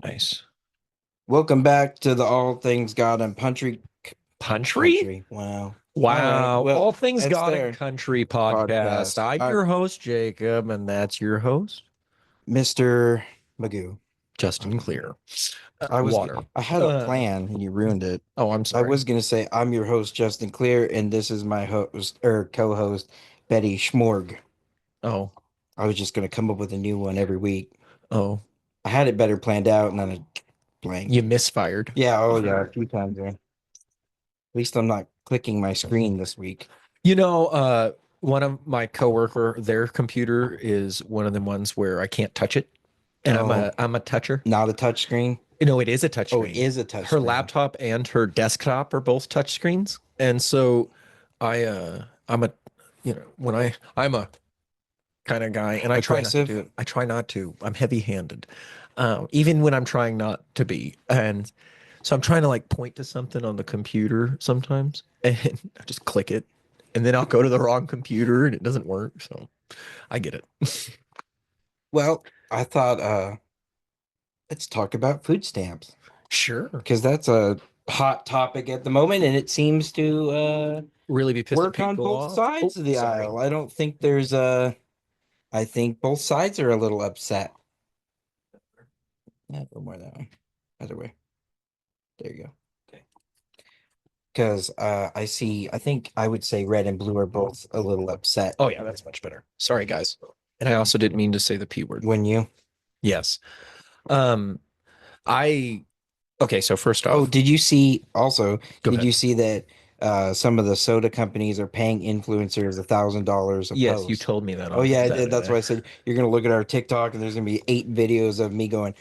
Nice. Welcome back to the All Things God and Country. Country? Country. Wow. All right. Wow. Well, All Things it's God and there. Country podcast. Podcast. I'm your host, Jacob, and that's your host, Mr. Magoo. Justin Clear. I was Water. I had a Uh, plan and you ruined it. oh, I'm I sorry. was gonna say I'm your host, Justin Clear, and this is my host or co-host, Betty Schmorg. Oh, I was just gonna come up with a new one every week. oh, I had it better planned out and then I you blanked. misfired. Yeah, oh yeah, a few times there. At least I'm not clicking my screen this week. You know, one of my coworker, their computer is one of the ones where I can't touch it, and Oh, I'm a toucher. not a touch screen. You know, it is a Oh, it touchscreen. is a touch Her screen. laptop and her desktop are both touchscreens, and so I'm a when I'm a kind of guy, and I try not to Aggressive. do it. I try not to. I'm heavy-handed, even when I'm trying not to be. And so I'm trying to like point to something on the computer sometimes, and I just click it, and then I'll go to the wrong computer, and it doesn't work. So I get it. Well, I thought let's talk about food stamps Sure. because that's a hot topic at the moment and it seems to Really be pissing work on people both off. Oh, sides of the sorry. aisle. I don't think there's a I think both sides are a little upset. Yeah, a little more that way. Other way. There you go. Okay. Because I think I would say red and blue are both a little upset. Oh yeah, that's much better. Sorry, guys. And I also didn't mean to say the P word. When you Yes. Um, I okay, so first Oh, off, did you see also, go did ahead. you see that some of the soda companies are paying influencers $1,000 a Yes, you post? told me that Oh on yeah, I did. That's Saturday. why I said you're gonna look at our TikTok and there's gonna be 8 videos of me going,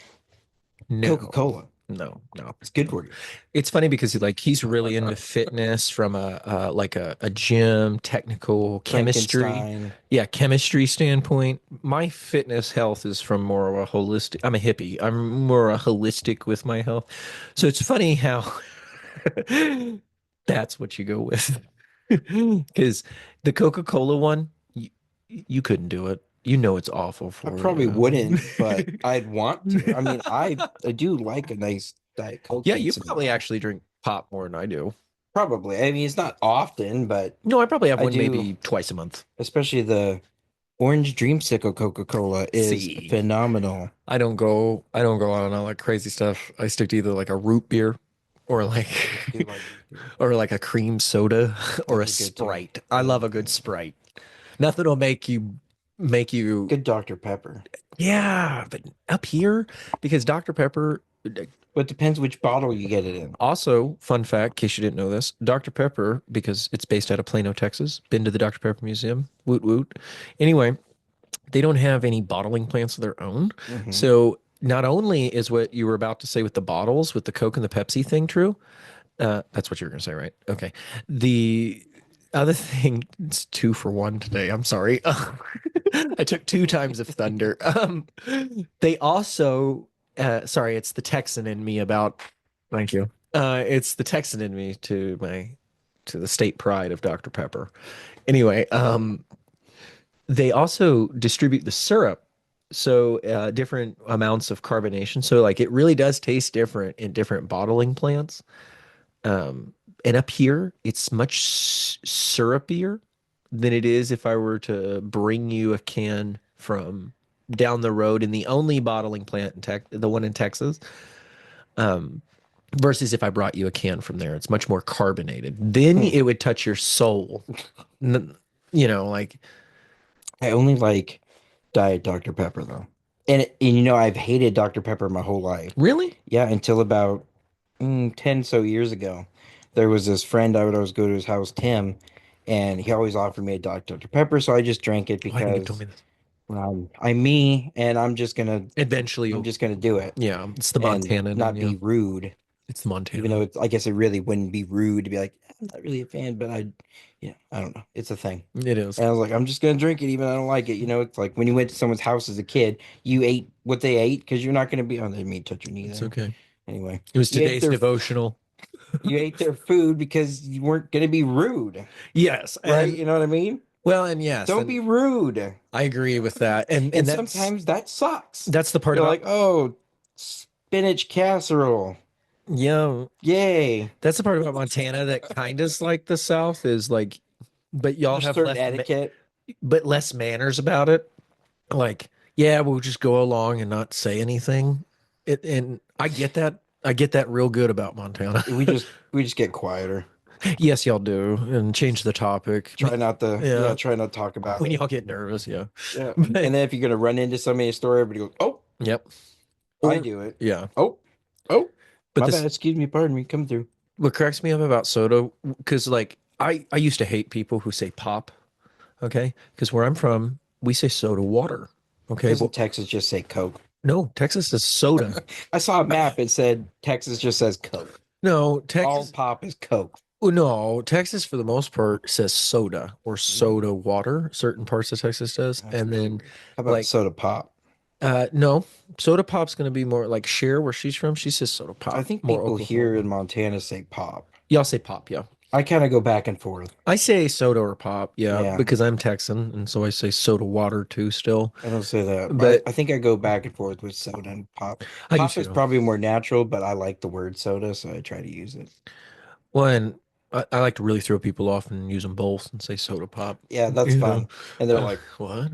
No, Coca-Cola. no. It's good for you. It's funny because he's really into fitness from a like a gym technical chemistry, Frankenstein. yeah, chemistry standpoint. My fitness health is from more of a holistic. I'm a hippie. I'm more a holistic with my health. So it's funny how that's what you go with. Because the Coca-Cola one, you couldn't do it. You know it's awful I for probably you. wouldn't, but I'd want to. I mean, I do like a nice Diet Coke Yeah, you once in a probably while. actually drink pop more than I do. Probably. I mean, it's not often, but No, I probably have I one do, maybe twice a month. especially the Orange Dreamsicle Coca-Cola is See, phenomenal. I don't go on all that crazy stuff. I stick to either like a root beer or like I do like root beer. or like a cream soda or a Those are good too. Sprite. I Those love are a good good. Sprite. Nothing will make you Good Dr. Pepper. yeah, but up here because Dr. Pepper But depends which bottle you get it in. also, fun fact, in case you didn't know this, Dr. Pepper, because it's based out of Plano, Texas, been to the Dr. Pepper Museum, woot woot. Anyway, they don't have any bottling plants of their own. Hmm. So not only is what you were about to say with the bottles, with the Coke and the Pepsi thing true, that's what you were going to say, right? Okay. The other thing, it's two for one today. I'm sorry. I took two times of thunder. They also, sorry, it's the Texan in me about, thank you. It's the Texan in me to the state pride of Dr. Pepper. Anyway, they also distribute the syrup, so different amounts of carbonation. So like it really does taste different in different bottling plants. And up here, it's much syrupier than it is if I were to bring you a can from down the road in the only bottling plant in the one in Texas. Um, versus if I brought you a can from there, it's much more carbonated. Then Hmm. it would touch your soul. You know, like I only like Diet Dr. Pepper though. And you know, I've hated Dr. Pepper my whole life. really? Yeah, until about 10 so years ago. There was this friend I would always go to his house, Tim, and he always offered me a Dr. Pepper, so I just drank it Oh, I know you told because me this. I'm me and Eventually, I'm just gonna do it yeah, it's the and Montanan in not be you. rude. It's the Even though Montanan. I guess it really wouldn't be rude to be like, I'm not really a fan, but I don't know. It's a thing. It is. And I was like, I'm just gonna drink it, even though I don't like it. You know, it's like when you went to someone's house as a kid, you ate what they ate because you're not gonna be. Oh, they didn't mean to touch your knee It's there. okay. Anyway, It was you ate today's their devotional. you ate their food because you weren't gonna be rude, Yes, right? and You know what I mean? well, and yes, Don't be and rude. I agree with that. And And that's sometimes that sucks. that's the part You're about like, oh, Spinach casserole. Yeah, Yay. that's the part about Montana that kind of is like the South is like, but y'all There's have certain etiquette. less manners about it. Like, yeah, we'll just go along and not say anything. And I get that. I get that real good about Montana. We just get quieter. Yes, y'all do, and change the topic. Try not to, yeah, Yeah, try not to talk about when it. y'all get nervous, yeah. Yeah. But And then if you're gonna run into somebody in a store, everybody goes, "Oh, yep. I Or do it. yeah. Oh, oh, But my bad. this Excuse me, pardon me. Come through." what cracks me up about soda, because like I used to hate people who say pop, okay? Because where I'm from, we say soda water. Okay, Doesn't but Texas just say Coke? no, Texas is soda. I saw a map. It said Texas just says Coke. No, All Texas. pop is Coke. Oh, no, Texas for the most part says soda or Mm, soda water. Certain parts of Texas does, that's and really then weird. How about like soda pop? no, soda pop's gonna be more like Cher where she's from. She says soda I pop, think more people here Oklahoma. in Montana say pop. Y'all say pop, yeah. I kind of go back and forth. I say soda or pop, yeah, Yeah, because I'm Texan, and so I say soda water too still. I don't say that. But I think I go back and forth with soda and pop. I do Pop is too. probably more natural, but I like the word soda, so I try to use it. Well, and I like to really throw people off and use them both and say soda pop. Yeah, that's You know, fun. And they're like, what?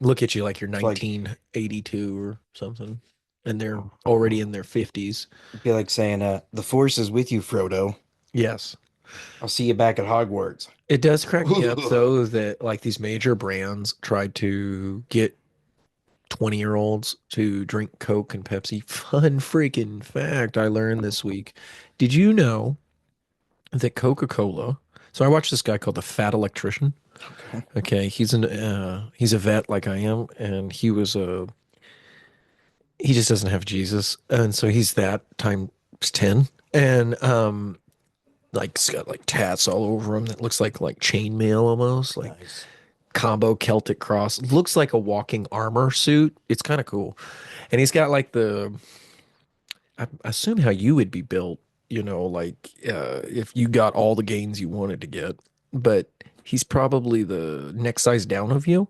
Look at you like you're it's like 1982 or something, and they're already in their 50s. it'd be like saying, "The Force is with you, Frodo. Yes. I'll see you back at Hogwarts." It does crack me up though that like these major brands tried to get 20-year-olds to drink Coke and Pepsi. Fun freaking fact I learned this week. Did you know that Coca-Cola? So I watched this guy called the Fat Electrician. Okay. Okay, he's a vet like I am, and he just doesn't have Jesus, and so he's that times 10. And like he's got like tats all over him that looks like chainmail almost, like Nice. combo Celtic cross. Looks like a walking armor suit. It's kind of cool. And he's got like I assume how you would be built, like if you got all the gains you wanted to get. But he's probably the next size down of you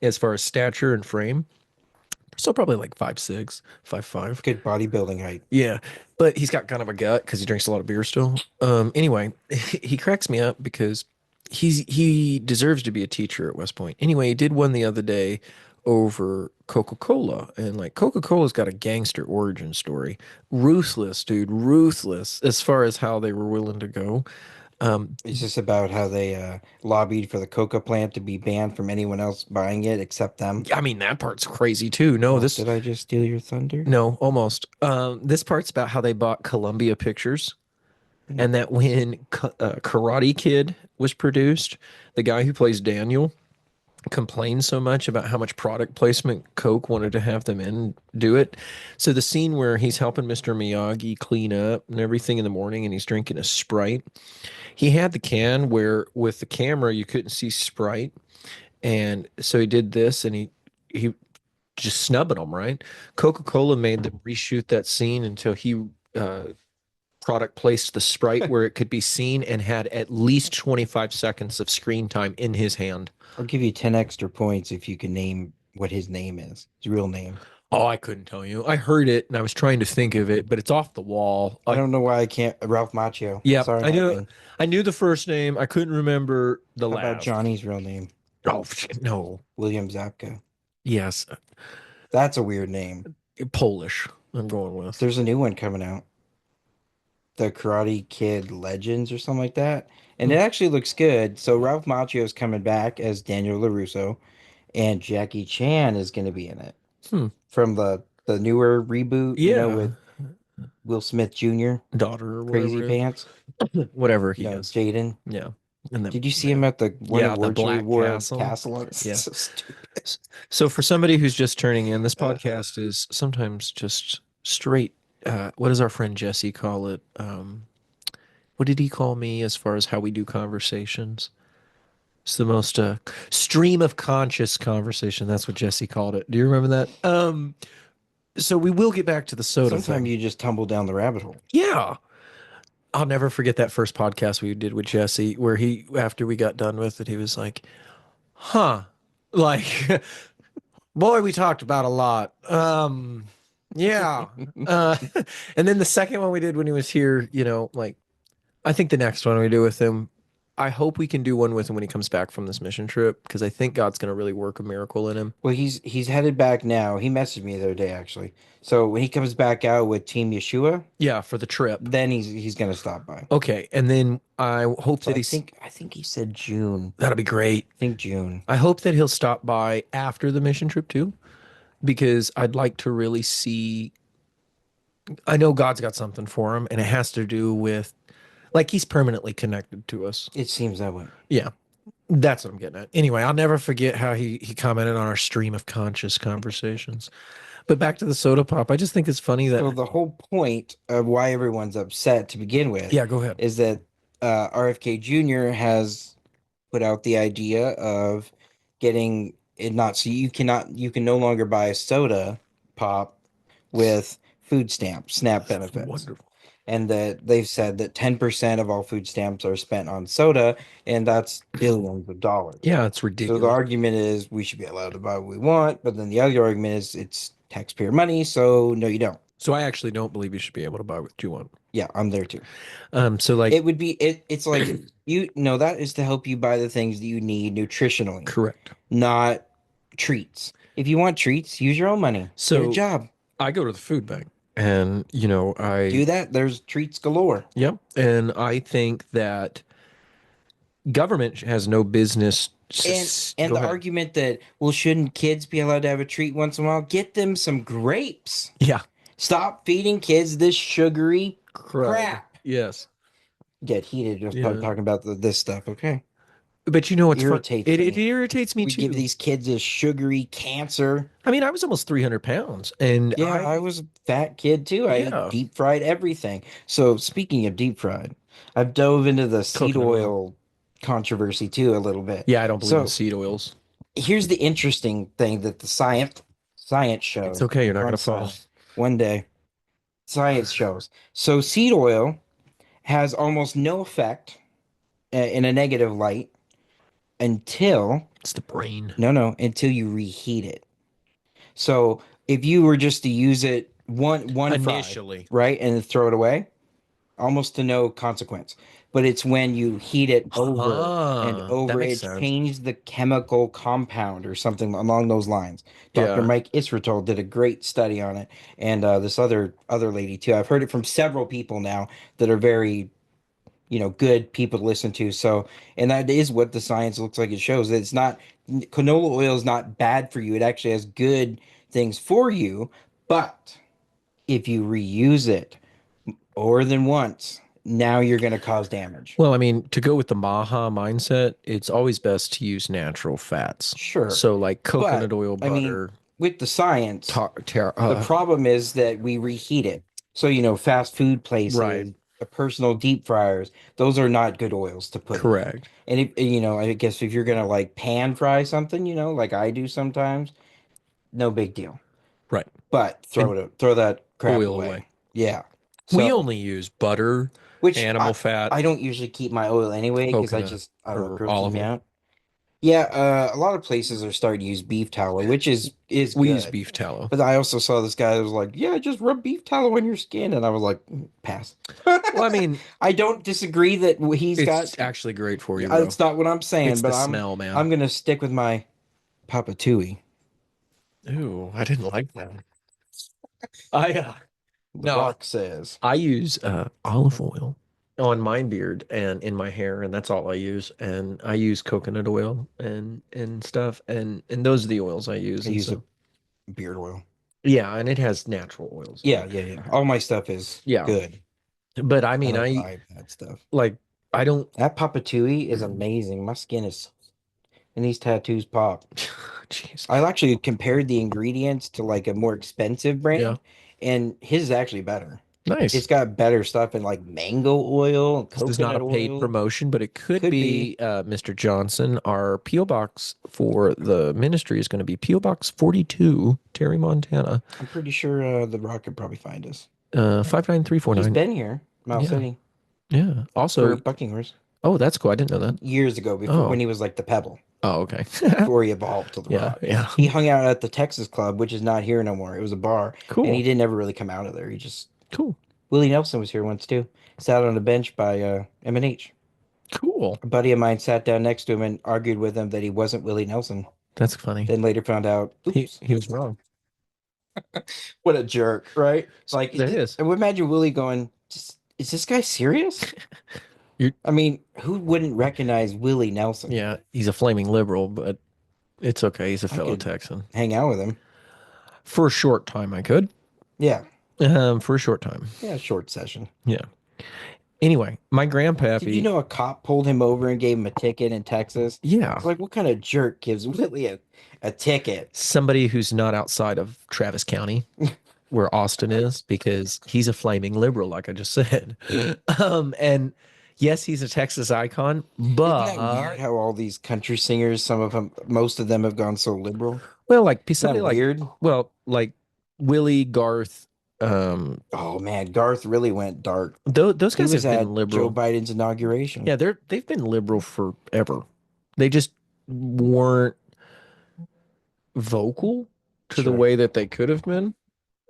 as far as stature and frame. So probably like 5'6", 5'5". Good bodybuilding height. Yeah, but he's got kind of a gut because he drinks a lot of beer still. Anyway, he cracks me up because he deserves to be a teacher at West Point. Anyway, he did one the other day over Coca-Cola, and like Coca-Cola's got a gangster origin story. Ruthless, dude, ruthless as far as how they were willing to go. Um, It's just about how they lobbied for the coca plant to be banned from anyone else buying it except them. I mean that part's crazy too. No, Oh, this did I just steal your thunder? no, almost. This part's about how they bought Columbia Pictures. Hmm. And that when Karate Kid was produced, the guy who plays Daniel complained so much about how much product placement Coke wanted to have them in do it. So the scene where he's helping Mr. Miyagi clean up and everything in the morning and he's drinking a Sprite, he had the can where with the camera you couldn't see Sprite. And so he did this and he just snubbing them, right? Coca-Cola made them reshoot that scene until he uh, product placed the Sprite where it could be seen and had at least 25 seconds of screen time in his hand. I'll give you 10 extra points if you can name what his name is, his real name. Oh, I couldn't tell you. I heard it and I was trying to think of it, but it's off the wall. I don't know why I can't. Ralph Macchio. Yeah, Sorry, not me. I knew the first name. I couldn't remember the How about last. Johnny's real name? Oh, no. William Zapka. Yes, That's a weird name. Polish. I'm going with. There's a new one coming out, the Karate Kid Legends or something like that, and it Hmm. actually looks good. So Ralph Macchio is coming back as Daniel LaRusso, and Jackie Chan is going to be in it Hmm. from the newer reboot. Yeah, With Will Smith Jr. daughter or Crazy whatever. Pants. Whatever he is. Jaden. Yeah, and then Did you see yeah, him at the one yeah, the award show he Black wore a Castle. castle on? It's Yeah. so stupid. So for somebody who's just turning in, this podcast is sometimes just straight. What does our friend Jesse call it? What did he call me as far as how we do conversations? It's the most stream of conscious conversation. That's what Jesse called it. Do you remember that? So we will get back to the soda Sometimes thing. you just tumble down the rabbit hole. Yeah. I'll never forget that first podcast we did with Jesse, where after we got done with it, he was like, huh, like, boy, we talked about a lot. Yeah. Uh, and then the second one we did when he was here, like I think the next one we do with him, I hope we can do one with him when he comes back from this mission trip because I think God's going to really work a miracle in him. Well, he's headed back now. He messaged me the other day actually. So when he comes back out with Team Yeshua, Yeah, for the trip. then he's gonna stop by. Okay, and then I hope So that he's I think he said June. that'll be great. I think June. I hope that he'll stop by after the mission trip too, because I'd like to really see. I know God's got something for him, and it has to do with like he's permanently connected to us. It seems that way. Yeah, that's what I'm getting at. Anyway, I'll never forget how he commented on our stream of conscious conversations. But back to the soda pop, I just think it's funny So that the whole point of why everyone's upset to begin with yeah, go ahead. is that RFK Jr. has put out the idea of getting it not so you can no longer buy a soda pop with food stamps, SNAP That's benefits. wonderful. And that they've said that 10% of all food stamps are spent on soda, and that's billions of dollars. Yeah, it's So the ridiculous. argument is we should be allowed to buy what we want, but then the other argument is it's taxpayer money, so no, you don't. So I actually don't believe you should be able to buy what you want. Yeah, I'm there too. So like It would be it's like you know that is to help you buy the things that you need nutritionally, correct. not treats. If you want treats, use your own money. Get a So job. I go to the food bank and I Do that. There's treats galore. yep, and I think that government has no business And go the ahead. argument that well, shouldn't kids be allowed to have a treat once in a while? Get them some grapes. Yeah, Stop feeding kids this sugary crud. crap. Yes. Get heated just Yeah. talking about this stuff. Okay, But you know what's fun? irritates It me. irritates me We give too. these kids this sugary cancer. I mean, I was almost 300 pounds and Yeah, I was a fat kid too. I ate yeah, deep fried everything. So speaking of deep fried, I've dove into the seed coconut oil. oil controversy too a little bit. Yeah, I don't believe in So seed oils. here's the interesting thing that the science It's shows. okay. You're not going Hard to fall. science. One day, science shows. So seed oil has almost no effect in a negative light until It's the brain. until you reheat it. So if you were just to use it one fry, Initially. right, and then throw it away, almost to no consequence. But it's when you heat it over and That over, makes it sense. changed the chemical compound or something along those lines. Dr. Yeah. Mike Israel did a great study on it, and this other lady too. I've heard it from several people now that are very good people to listen to. So, and that is what the science looks like. It shows that it's not canola oil is not bad for you. It actually has good things for you, but if you reuse it more than once, now you're going to cause damage. Well, I mean, to go with the Maha mindset, it's always best to use natural fats. Sure. So like But coconut oil, I mean, butter, with the science, tar, tar the problem is that we reheat it. So, fast food right. places, personal deep fryers, those are not good oils to put in there. Correct. And if, I guess if you're gonna like pan fry something, like I do sometimes, no big deal. Right. But And throw that crap oil away. away. Yeah. We So, only use butter, which animal fat, I don't usually keep my oil anyway because coconut, I don't know, it or grosses olive me oil. out. Yeah, a lot of places are starting to use beef tallow, which is We use good. beef tallow. But I also saw this guy that was like, "Yeah, just rub beef tallow on your skin," and I was like, Pass." Well, I mean, I don't disagree that he's got. it's actually great for you, bro. That's not what I'm saying, It's but the I'm smell, man. I'm gonna stick with my Papa Tui. Ooh, I didn't like that. I The no, Rock says I use olive oil on my beard and in my hair, and that's all I use. And I use coconut oil and stuff, and those are the oils I use. I And use a so beard oil. yeah, and it has natural oils in Yeah, it. yeah, yeah. All my stuff is Yeah, good. but I I mean, don't I buy bad stuff. like I don't. That Papa Tui is amazing. My skin is, and these tattoos pop. Jeez. I actually compared the ingredients to like a more expensive Yeah, brand, and his is actually better. nice. It's got better stuff in like mango oil and This is not a coconut paid oil. promotion, but it could Could be. be Mr. Johnson. Our P.O. box for the ministry is going to be P.O. Box 42, Terry, Montana, I'm pretty sure The Rock could probably find us. He's 59349. been here, Mile Yeah, City, yeah. Also, for Buckinghorse oh, that's cool. I didn't know that. years ago before Oh, when he was like the Pebble. Oh, okay. before he evolved to The Yeah, Rock. yeah. He hung out at the Texas Club, which is not here no more. It was a bar, and he Cool. didn't ever really come out of there. He just Cool. Willie Nelson was here once too. Sat on a bench by M&H. Cool. A buddy of mine sat down next to him and argued with him that he wasn't Willie Nelson. That's funny. Then later found out, He oops, he was wrong. what a jerk, right? Like, That is. I would imagine Willie going, is this guy serious? You're I mean, who wouldn't recognize Willie Nelson? yeah, he's a flaming liberal, but it's okay. He's a I fellow could Texan. hang out with him. For a short time I could. Yeah, For a short time. yeah, short session. Yeah. Anyway, my Did you grandpappy, know a cop pulled him over and gave him a ticket in Texas? yeah, It's like, what kind of jerk gives Willie a ticket? somebody who's not outside of Travis County, where Austin is, because he's a flaming liberal, like I just said. And yes, he's a Texas icon, Isn't that weird but how all these country singers, some of them, most of them have gone so liberal? well, like Isn't somebody that like weird? like Willie Garth, um, Oh man, Garth really went dark. those He guys was have been at Joe liberal. Biden's inauguration. Yeah, they've been liberal forever. They just weren't vocal to the Sure. way that they could have been.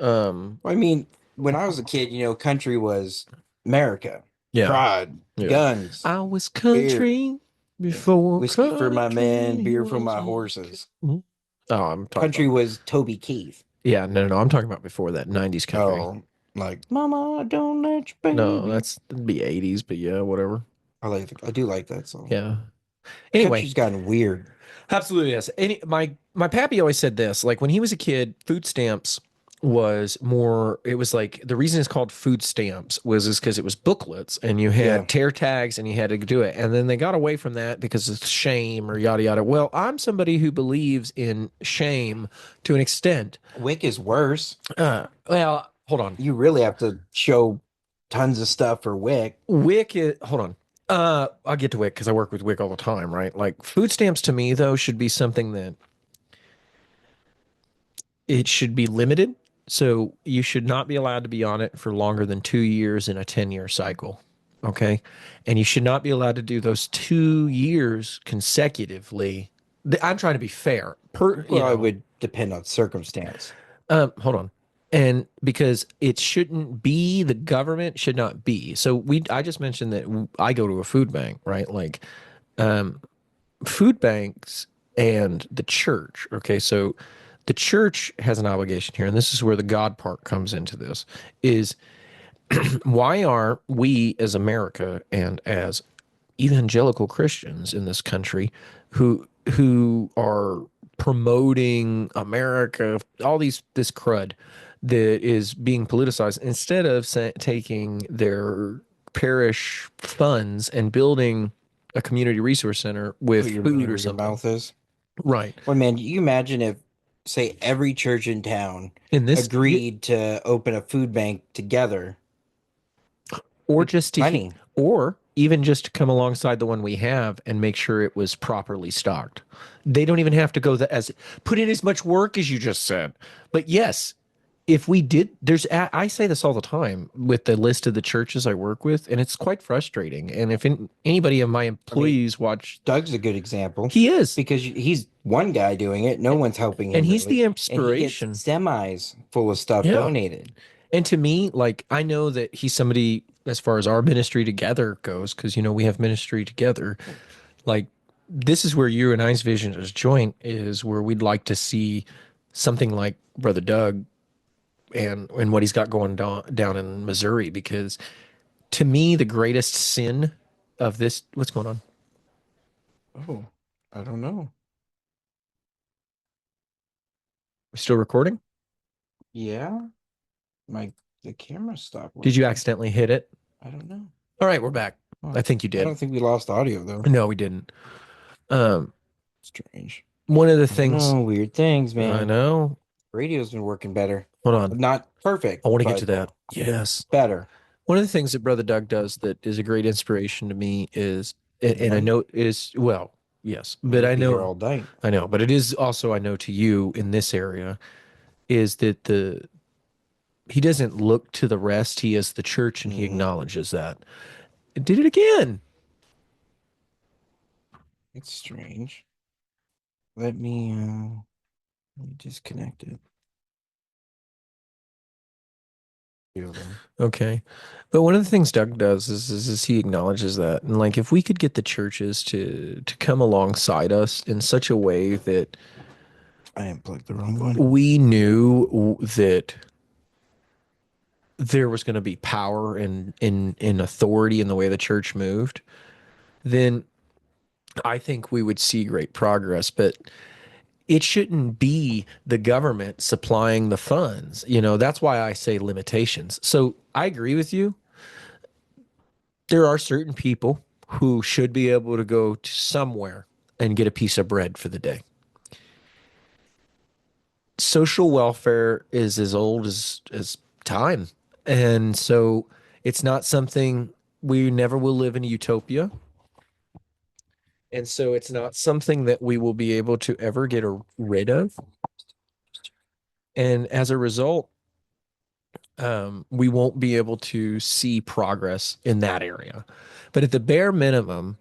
Um, I mean, when I was a kid, country was America, yeah, pride, yeah. guns, I was beer, country before whiskey for my man, country beer for was my okay. horses. Mhm. Oh, I'm talking Country about was Toby Keith. yeah, no, no, no. I'm talking about before that 90s country. Oh, like Mama, don't let your No, baby. that'd be 80s, but yeah, whatever. I do like that song. Yeah. Anyway, Country's gotten weird. absolutely yes. My pappy always said this, like when he was a kid, food stamps was more it was like the reason it's called food stamps was is because it was booklets and you Yeah. had tear tags and you had to do it. And then they got away from that because of shame or yada yada. Well, I'm somebody who believes in shame to an extent. Wick is worse. Well, hold on. You really have to show tons of stuff for Wick. Wick is, hold on. I'll get to Wick because I work with Wick all the time, right? Like food stamps to me though should be something that it should be limited. So you should not be allowed to be on it for longer than 2 years in a 10-year cycle. Okay. And you should not be allowed to do those 2 years consecutively. I'm trying to be fair. Well, it would depend on circumstance. Hold on. And because it shouldn't be, the government should not be. So I just mentioned that I go to a food bank, right? Like, um, food banks and the church. Okay, so the church has an obligation here, and this is where the God part comes into this, is why are we as America and as evangelical Christians in this country who are promoting America, all this crud that is being politicized, instead of taking their parish funds and building a community resource center with Put your money food or where your something. mouth is. Right. Well, man, you imagine if, say, every church in town In this, agreed to open a food bank together. or It's just money. or even just to come alongside the one we have and make sure it was properly stocked. They don't even have to go as put in as much work as you just said. But yes, if we did, I say this all the time with the list of the churches I work with, and it's quite frustrating. And if anybody of my I mean, employees watch, Doug's a good example he is, because he's one guy doing it. No one's helping and him he's really. the And he gets inspiration. semis full of stuff Yeah. donated. And to me, like I know that he's somebody as far as our ministry together goes, because we have ministry together. Like this is where you and I's vision is joint, is where we'd like to see something like Brother Doug and what he's got going down in Missouri. Because to me, the greatest sin of this, what's going on? Oh, I don't know. We're still recording? Yeah, the camera stopped Did you working. accidentally hit it? I don't know. All right, we're back. Huh. I think you I did. don't think we lost audio though. No, we didn't. Um, Strange. one of the I don't things know. Weird things, I man. know. Radio's been working better. Hold on. Not perfect, I want to get but to that. Yes. better. One of the things that Brother Doug does that is a great inspiration to me is, and I One, know is, well, yes, but we'd be here all night. I know, but it is also, I know to you in this area, is that he doesn't look to the rest. He is the church and he Mm, acknowledges that. It did it again. it's strange. let me disconnect it. Over. Okay. But one of the things Doug does is he acknowledges that. And like if we could get the churches to come alongside us in such a way that I unplugged the wrong one. we knew that there was going to be power and in authority in the way the church moved, then I think we would see great progress. But it shouldn't be the government supplying the funds. You know, that's why I say limitations. So I agree with you. There are certain people who should be able to go to somewhere and get a piece of bread for the day. Social welfare is as old as time. And so it's not something we never will live in a utopia. And so it's not something that we will be able to ever get rid of. And as a result, we won't be able to see progress in that area. But at the bare minimum,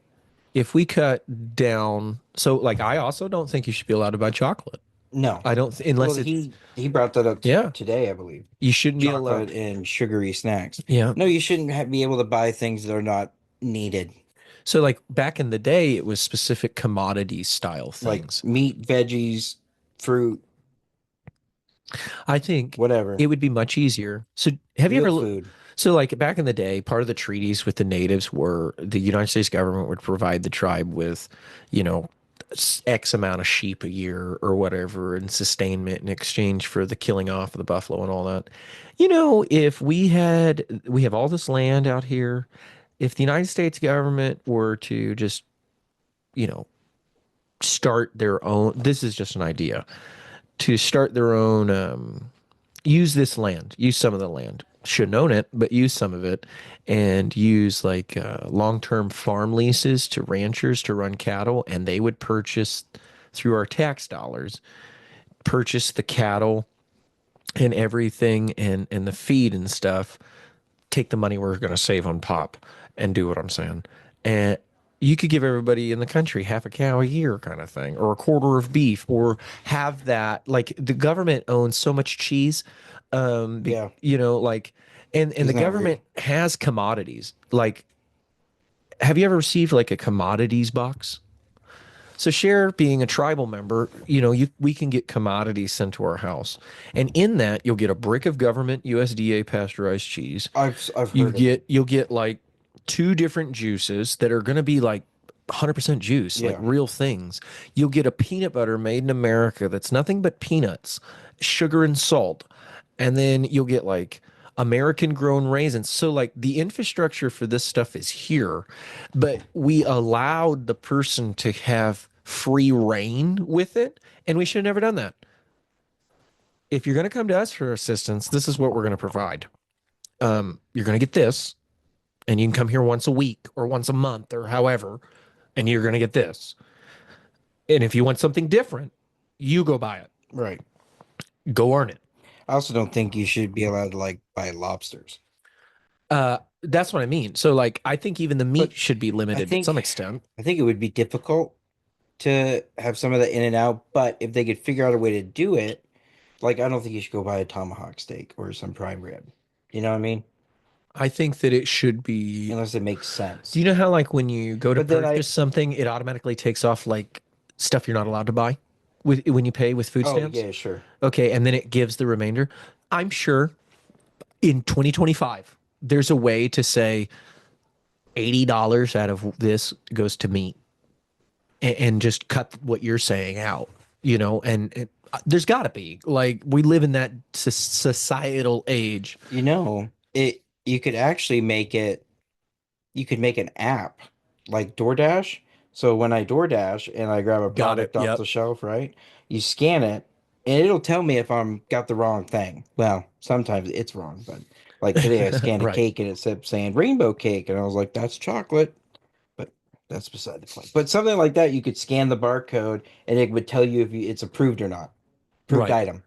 if we cut down, so like I also don't think you should be allowed to buy chocolate. No. I don't, Well, unless it's, he brought that up yeah, today, I believe. you shouldn't be allowed. Chocolate and sugary snacks. Yeah. No, you shouldn't be able to buy things that are not needed, So like back in the day, it was specific commodity style like things. meat, veggies, fruit, I think whatever. it would be much easier. So have you Real ever, food. so like back in the day, part of the treaties with the natives were the United States government would provide the tribe with, you know, X amount of sheep a year or whatever and sustainment in exchange for the killing off of the buffalo and all that. You know, if we have all this land out here, if the United States government were to just, you know, start their own, this is just an idea, to start their own, use this land, use some of the land. Shouldn't own it, but use some of it and use like long-term farm leases to ranchers to run cattle, and they would purchase through our tax dollars, purchase the cattle and everything and the feed and stuff, take the money we're going to save on pop and do what I'm saying. And you could give everybody in the country half a cow a year kind of thing, or a quarter of beef, or have that. Like the government owns so much cheese, Yeah, you know, like, and the isn't that weird? government has commodities. Like, have you ever received like a commodities box? So share being a tribal member, you know, we can get commodities sent to our house. And in that, you'll get a brick of government USDA pasteurized cheese. I've heard of it. You'll get like two different juices that are going to be like 100% juice, like Yeah, real things. You'll get a peanut butter made in America that's nothing but peanuts, sugar and salt. And then you'll get like American grown raisins. So like the infrastructure for this stuff is here, but we allowed the person to have free reign with it, and we should have never done that. If you're going to come to us for assistance, this is what we're going to provide. You're going to get this, and you can come here once a week or once a month or however, and you're going to get this. And if you want something different, you go buy it. right. Go earn it. I also don't think you should be allowed to like buy lobsters. That's what I mean. So like I think even the meat But should be I limited to some think extent. I think it would be difficult to have some of that in and out, but if they could figure out a way to do it, like I don't think you should go buy a tomahawk steak or some prime rib. You know what I mean? I think that it should be. Unless it makes Do sense. you know how like when you go to But then I, purchase something, it automatically takes off like stuff you're not allowed to buy with when you pay with food oh stamps? yeah, sure. Okay, and then it gives the remainder. I'm sure in 2025 there's a way to say $80 out of this goes to meat and just cut what you're saying out, you know, and there's got to be like we live in that societal age. You know, it you could actually make it you could make an app like DoorDash. So when I DoorDash and I grab a Got it. product off the Yep. shelf, right? You scan it and it'll tell me if I'm got the wrong thing. Well, sometimes it's wrong, but like today I scanned a Right. cake and it said saying rainbow cake and I was like, that's chocolate. But that's beside the point. But something like that, you could scan the barcode and it would tell you if it's approved or not. Approved Right. item.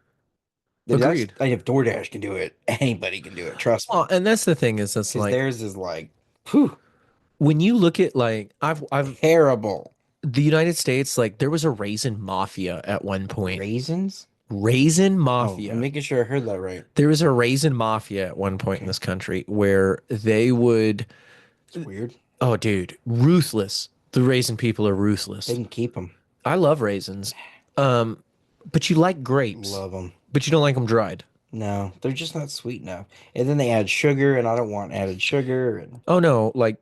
That's Agreed. if DoorDash can do it, anybody can do it. Trust me, Well, and that's the thing is it's because like theirs is like, whew, when you look at like I've terrible. the United States, like there was a raisin mafia at one point. Raisins? Raisin Oh, I'm mafia. making sure I heard that right. There was a raisin mafia at one point in Okay. this country where they would, It's weird. oh, dude, ruthless. The raisin people are They ruthless. can keep them. I love raisins. Um, but you like grapes, Love them. but you don't like them dried. No, they're just not sweet enough. And then they add sugar, and I don't want added sugar. And Oh no, like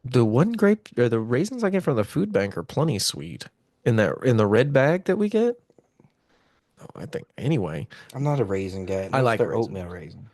the one grape or the raisins I get from the food bank are plenty sweet. In the red bag that we get. Oh, I think anyway. I'm not a raisin guy I unless like they're oatmeal raisins. raisin.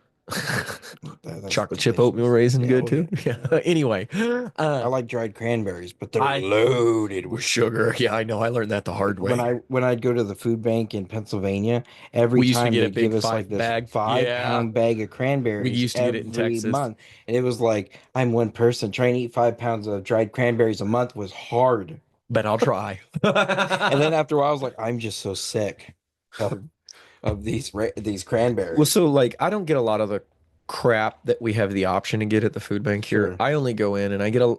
That's Chocolate chip oatmeal delicious. raisin Yeah, good oh yeah, too. Yeah. yeah. Anyway, I uh like dried cranberries, but they're I loaded with with sugar. sugar. Yeah, I know. I learned that the hard When way. I'd go to the food bank in Pennsylvania, every We used to time get a they'd give big us like five this bag. five Yeah. pound bag of We cranberries used to get it in every Texas, month. And it was like I'm one person trying to eat 5 pounds of dried cranberries a month was hard. but I'll try. And then after a while, I was like, I'm just so sick of these Well, cranberries. so like I don't get a lot of the crap that we have the option to get at the food bank here. Sure. I only go in and I get a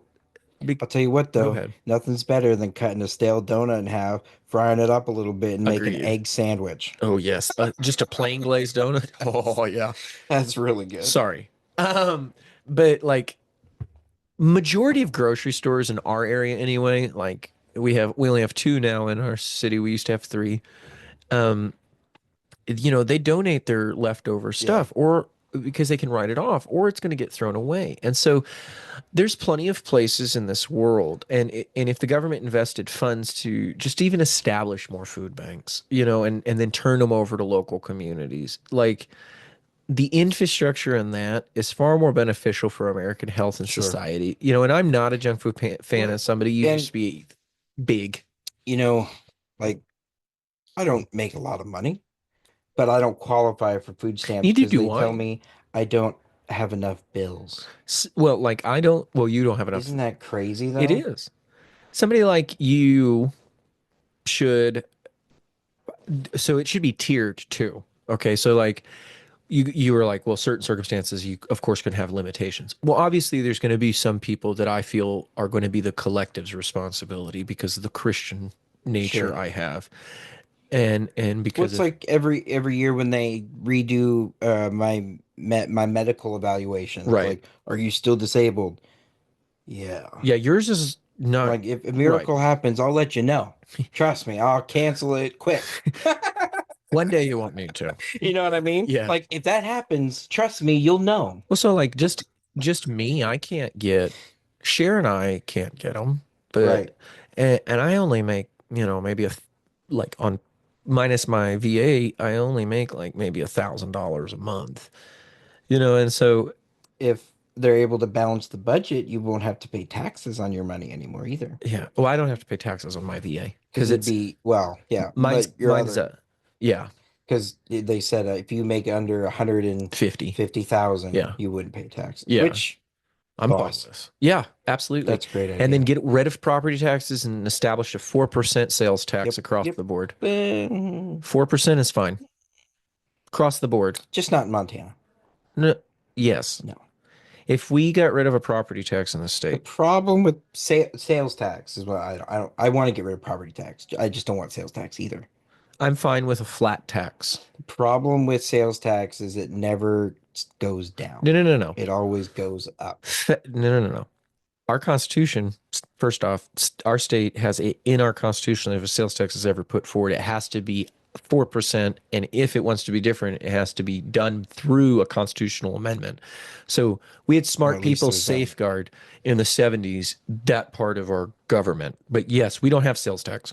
big I'll tell you what go though, ahead. nothing's better than cutting a stale donut in half, frying it up a little bit, and make an Agreed. egg sandwich. Oh yes. Just a plain glazed donut. Oh yeah. That's really good. Sorry. But like majority of grocery stores in our area anyway, like we only have two now in our city. We used to have three. Um, they donate their leftover Yeah, stuff or because they can write it off or it's going to get thrown away. And so there's plenty of places in this world and if the government invested funds to just even establish more food banks, and then turn them over to local communities, like the infrastructure in that is far more beneficial for American health and sure. society. And I'm not a junk food fan Well, as somebody you used and to be big. you know, like I don't make a lot of money, but I don't qualify for food stamps Neither because do they tell I. me I don't have enough bills. Well, like I don't, well, you don't have enough. Isn't that crazy It though? is. Somebody like you should, so it should be tiered too. Okay. So like you were like, well, certain circumstances, you of course can have limitations. Well, obviously, there's going to be some people that I feel are going to be the collective's responsibility because of the Christian nature Sure. I have, and Well, because it's of like every year when they redo my medical evaluations, right, like, are you still disabled? Yeah. yeah, yours is not Like if a right. miracle happens, I'll let you know. Trust me, I'll cancel it quick. One day you won't need to. You know what I mean? Yeah. Like if that happens, trust me, you'll know. Well, so like just me, I can't get Cher and I can't get them, Right. but and I only make maybe like on minus my VA, I only make like maybe $1,000 a month, and so If they're able to balance the budget, you won't have to pay taxes on your money anymore either. yeah. Well, I don't have to pay taxes on my VA Because because it'd it's be, well, yeah, mine's but your mine's other, yeah, because they said if you make under 50. 150,000, Yeah. you wouldn't pay taxes, Yeah. which I'm fine boss, with. Yeah, absolutely. that's a great And then idea. get rid of property taxes and establish a 4% sales tax Yep, across yep. the board. Eh, 4% is fine across the board. just not in Montana. No, yes. No. If we got rid of a property tax in the The state, problem with sales tax is what I want to get rid of property tax. I just don't want sales tax either. I'm fine with a flat tax. The problem with sales tax is it never goes No, down. no, no, no. It always goes up. No, no, no, no. Our Constitution, first off, our state has in our Constitution, if a sales tax is ever put forward, it has to be 4%. And if it wants to be different, it has to be done through a constitutional amendment. So we had Well, smart at least people there's that. safeguard in the 70s that part of our government. But yes, we don't have sales tax.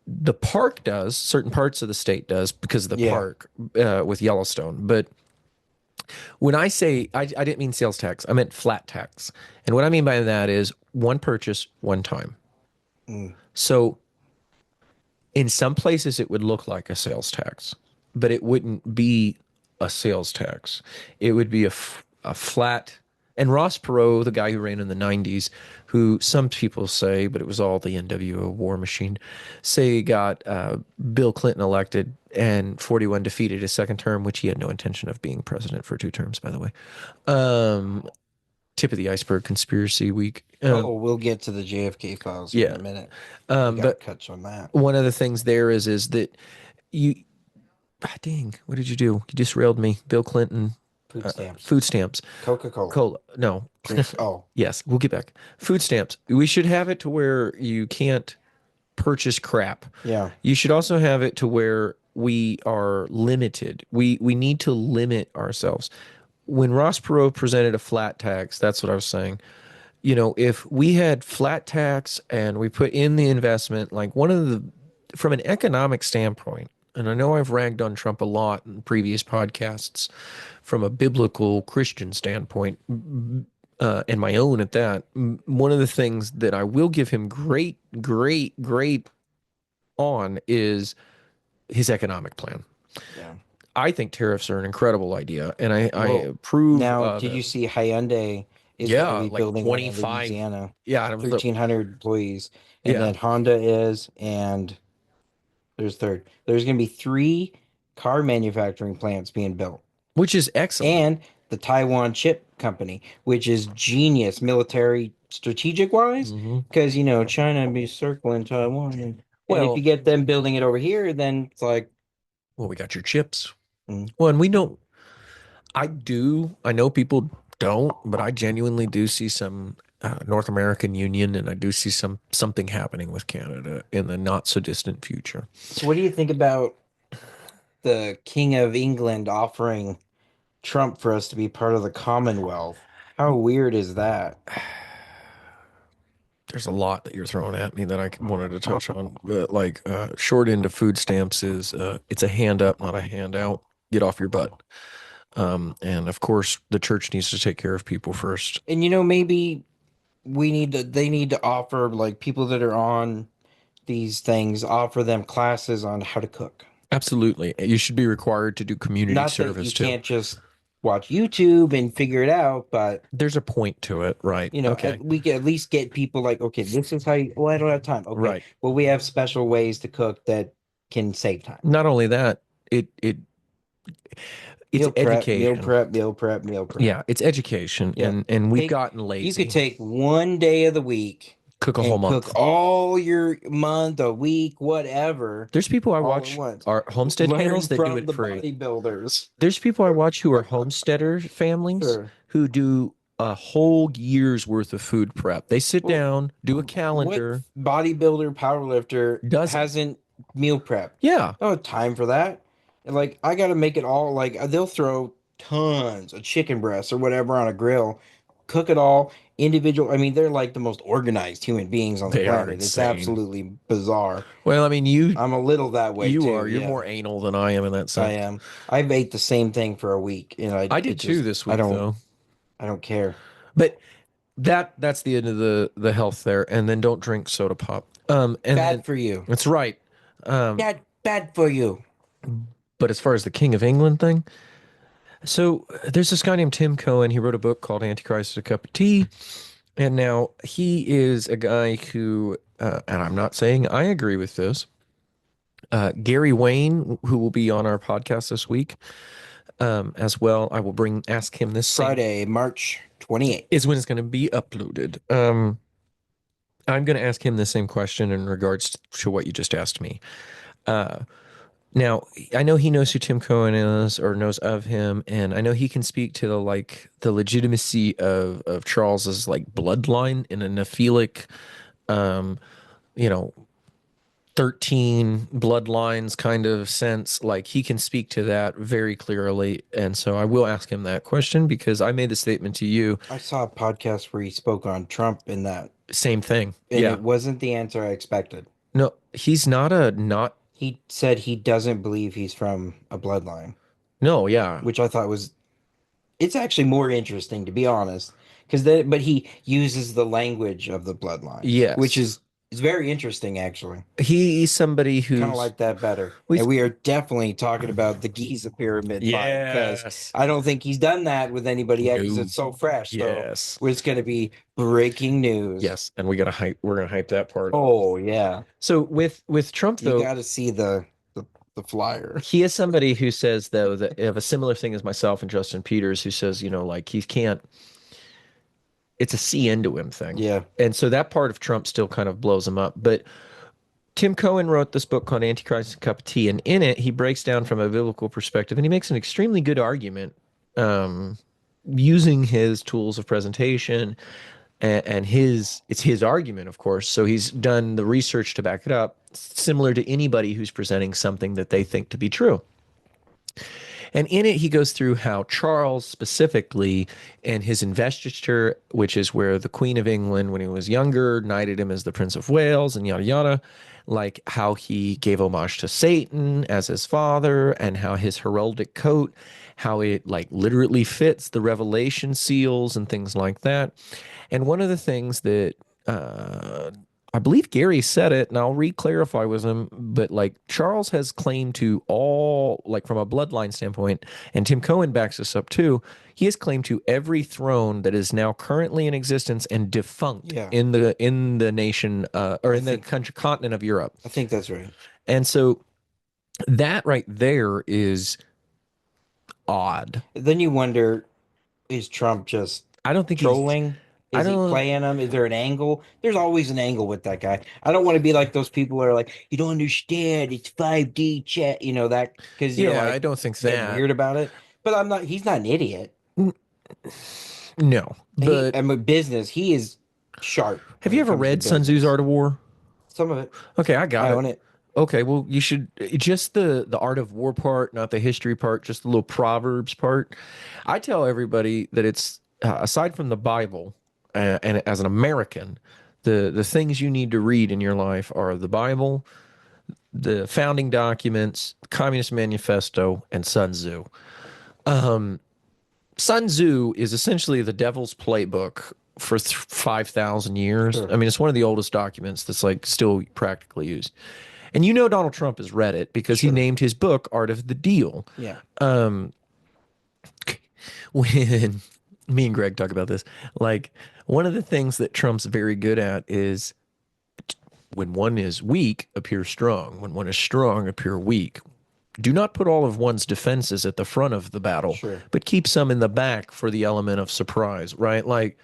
The park does, certain parts of the state does because of the Yeah. park with Yellowstone. But when I say, I didn't mean sales tax, I meant flat tax. And what I mean by that is one purchase, one time. Mm. So in some places, it would look like a sales tax, but it wouldn't be a sales tax. It would be a flat. And Ross Perot, the guy who ran in the 90s, who some people say, but it was all the NWO war machine, say got Bill Clinton elected and 41 defeated his second term, which he had no intention of being president for two terms, by the way. Um, tip of the iceberg conspiracy week. Oh, we'll get to the JFK files here in Yeah. a minute. We got to But touch on that. one of the things there is that you, dang, what did you do? You just railed me. Bill Clinton, Food stamps, food stamps, Coca-Cola, cola. No. drink. Oh, Yes, we'll get back. Food stamps. We should have it to where you can't purchase crap. yeah. You should also have it to where we are limited. We need to limit ourselves. When Ross Perot presented a flat tax, that's what I was saying. If we had flat tax and we put in the investment, like one of the, from an economic standpoint, and I know I've ragged on Trump a lot in previous podcasts from a biblical Christian standpoint, and my own at that. One of the things that I will give him great, great, great on is his economic plan. Yeah. I think tariffs are an incredible idea, and I Well, approve now, of did it. you see Hyundai is going to Yeah, be like building one in 25. Louisiana, Yeah, and look, 1,300 employees, and yeah, then Honda is, and there's third. There's going to be three car manufacturing plants being built, which is excellent. and the Taiwan Chip Company, which is genius military strategic wise, Hmm. because China be circling Taiwan, and if you Well, get them building it over here, then it's like, well, we got your chips. mm, Well, and we don't. I know people don't, but I genuinely do see some North American Union, and I do see something happening with Canada in the not so distant future. so what do you think about the King of England offering Trump for us to be part of the Commonwealth? How weird is that? There's a lot that you're throwing at me that I wanted to touch on, but like short end of food stamps is it's a hand up, not a handout. Get off your butt. And of course, the church needs to take care of people first. And maybe they need to offer, like, people that are on these things, offer them classes on how to cook. Absolutely, you should be required to do community Not that you service too. can't just watch YouTube and figure it out, but There's a point to it, right? Okay, we can at least get people like, okay, this is how you, well, I don't have time. Okay, right. well, we have special ways to cook that can save time. Not only that, it it's Meal prep, meal education. prep, meal prep, meal prep. Yeah, it's education, Yeah. and we've Take gotten You could lazy. take one day of the week Cook a whole and cook month. all your month, a week, whatever, There's people I all at watch once. are homestead Learn channels that do from it the free. bodybuilders. There's people I watch who are homesteader families Sure. who do a whole year's worth of food prep. They sit Well, down, do a what calendar, bodybuilder, powerlifter doesn't. hasn't meal prepped? Yeah, I don't have time for that. And like, I got to make it all, like, they'll throw tons of chicken breasts or whatever on a grill, cook it all individual. I mean, they're like the most organized human beings on the they are planet. It's insane. absolutely bizarre. Well, I mean, you I'm a little that way you too. are. You're Yeah, more anal than I am in that I sense. am. I've ate the same thing for a week, and I did too this I week don't, though. I don't care. But that's the end of the health there. And then don't drink soda pop. And then Bad for you. that's right. Um, Bad for you. but as far as the King of England thing, so there's this guy named Tim Cohen. He wrote a book called Antichrist is a Cup of Tea. And now he is a guy who, and I'm not saying I agree with this. Gary Wayne, who will be on our podcast this week, as well. I will ask him this same Friday, March 28th. is when it's going to be uploaded. I'm going to ask him the same question in regards to what you just asked me. Uh, Now, I know he knows who Tim Cohen is or knows of him, and I know he can speak to the legitimacy of Charles's like bloodline in a Nephilic, um, you know, 13 bloodlines kind of sense. Like he can speak to that very clearly. And so I will ask him that question because I made the statement to you. I saw a podcast where he spoke on Trump in that, Same thing. and Yeah. it wasn't the answer I expected. No, he's not. He said he doesn't believe he's from a bloodline, No, yeah. which I thought was, it's actually more interesting, to be honest, because but he uses the language of the bloodline, which Yes. is very interesting actually. He's somebody Kind of who's like that better. we And we are definitely talking about the Giza pyramid fight, because yes. I don't think he's done that with anybody yet, because No. it's so fresh. So Yes. it's going to be breaking news. Yes, and we're gonna hype that part up. Oh yeah, So with Trump you though, got to see the flyer. he is somebody who says though that of a similar thing as myself and Justin Peters, who says, like he can't it's a see into him thing. Yeah. And so that part of Trump still kind of blows him up. But Tim Cohen wrote this book called Antichrist and Cup of Tea, and in it he breaks down from a biblical perspective, and he makes an extremely good argument, um, using his tools of presentation and his it's his argument, of course. So he's done the research to back it up, similar to anybody who's presenting something that they think to be true. And in it, he goes through how Charles specifically and his investiture, which is where the Queen of England, when he was younger, knighted him as the Prince of Wales and yada yada, like how he gave homage to Satan as his father and how his heraldic coat, how it like literally fits the revelation seals and things like that. And one of the things that I believe Gary said it, and I'll re-clarify with him, but like Charles has claimed to all, like from a bloodline standpoint, and Tim Cohen backs this up too. He has claimed to every throne that is now currently in existence and defunct Yeah. in the nation or I in the think country continent of Europe. I think that's right. And so that right there is odd. Then you wonder, is Trump just I don't think he's. trolling? I Is he don't. playing them? Is there an angle? There's always an angle with that guy. I don't want to be like those people that are like, you don't understand, it's 5D chat, that because you're Yeah, I like don't think getting that. weird about it. But I'm not, he's not an idiot. No, but I'm a business. He is sharp have when you it ever comes to read Sun Tzu's business. Art of War? Some of it, Okay, I got I it. own it. Okay, well, you should just the art of war part, not the history part, just the little proverbs part. I tell everybody that it's aside from the Bible, and as an American, the things you need to read in your life are the Bible, the founding documents, the Communist Manifesto, and Sun Tzu. Sun Tzu is essentially the devil's playbook for 5,000 years. Sure. I mean, it's one of the oldest documents that's like still practically used. And you know Donald Trump has read it because he Sure. named his book Art of the Deal. Yeah. When me and Greg talk about this, like one of the things that Trump's very good at is when one is weak, appear strong. When one is strong, appear weak. Do not put all of one's defenses at the front of the battle, Sure. but keep some in the back for the element of surprise, right? Like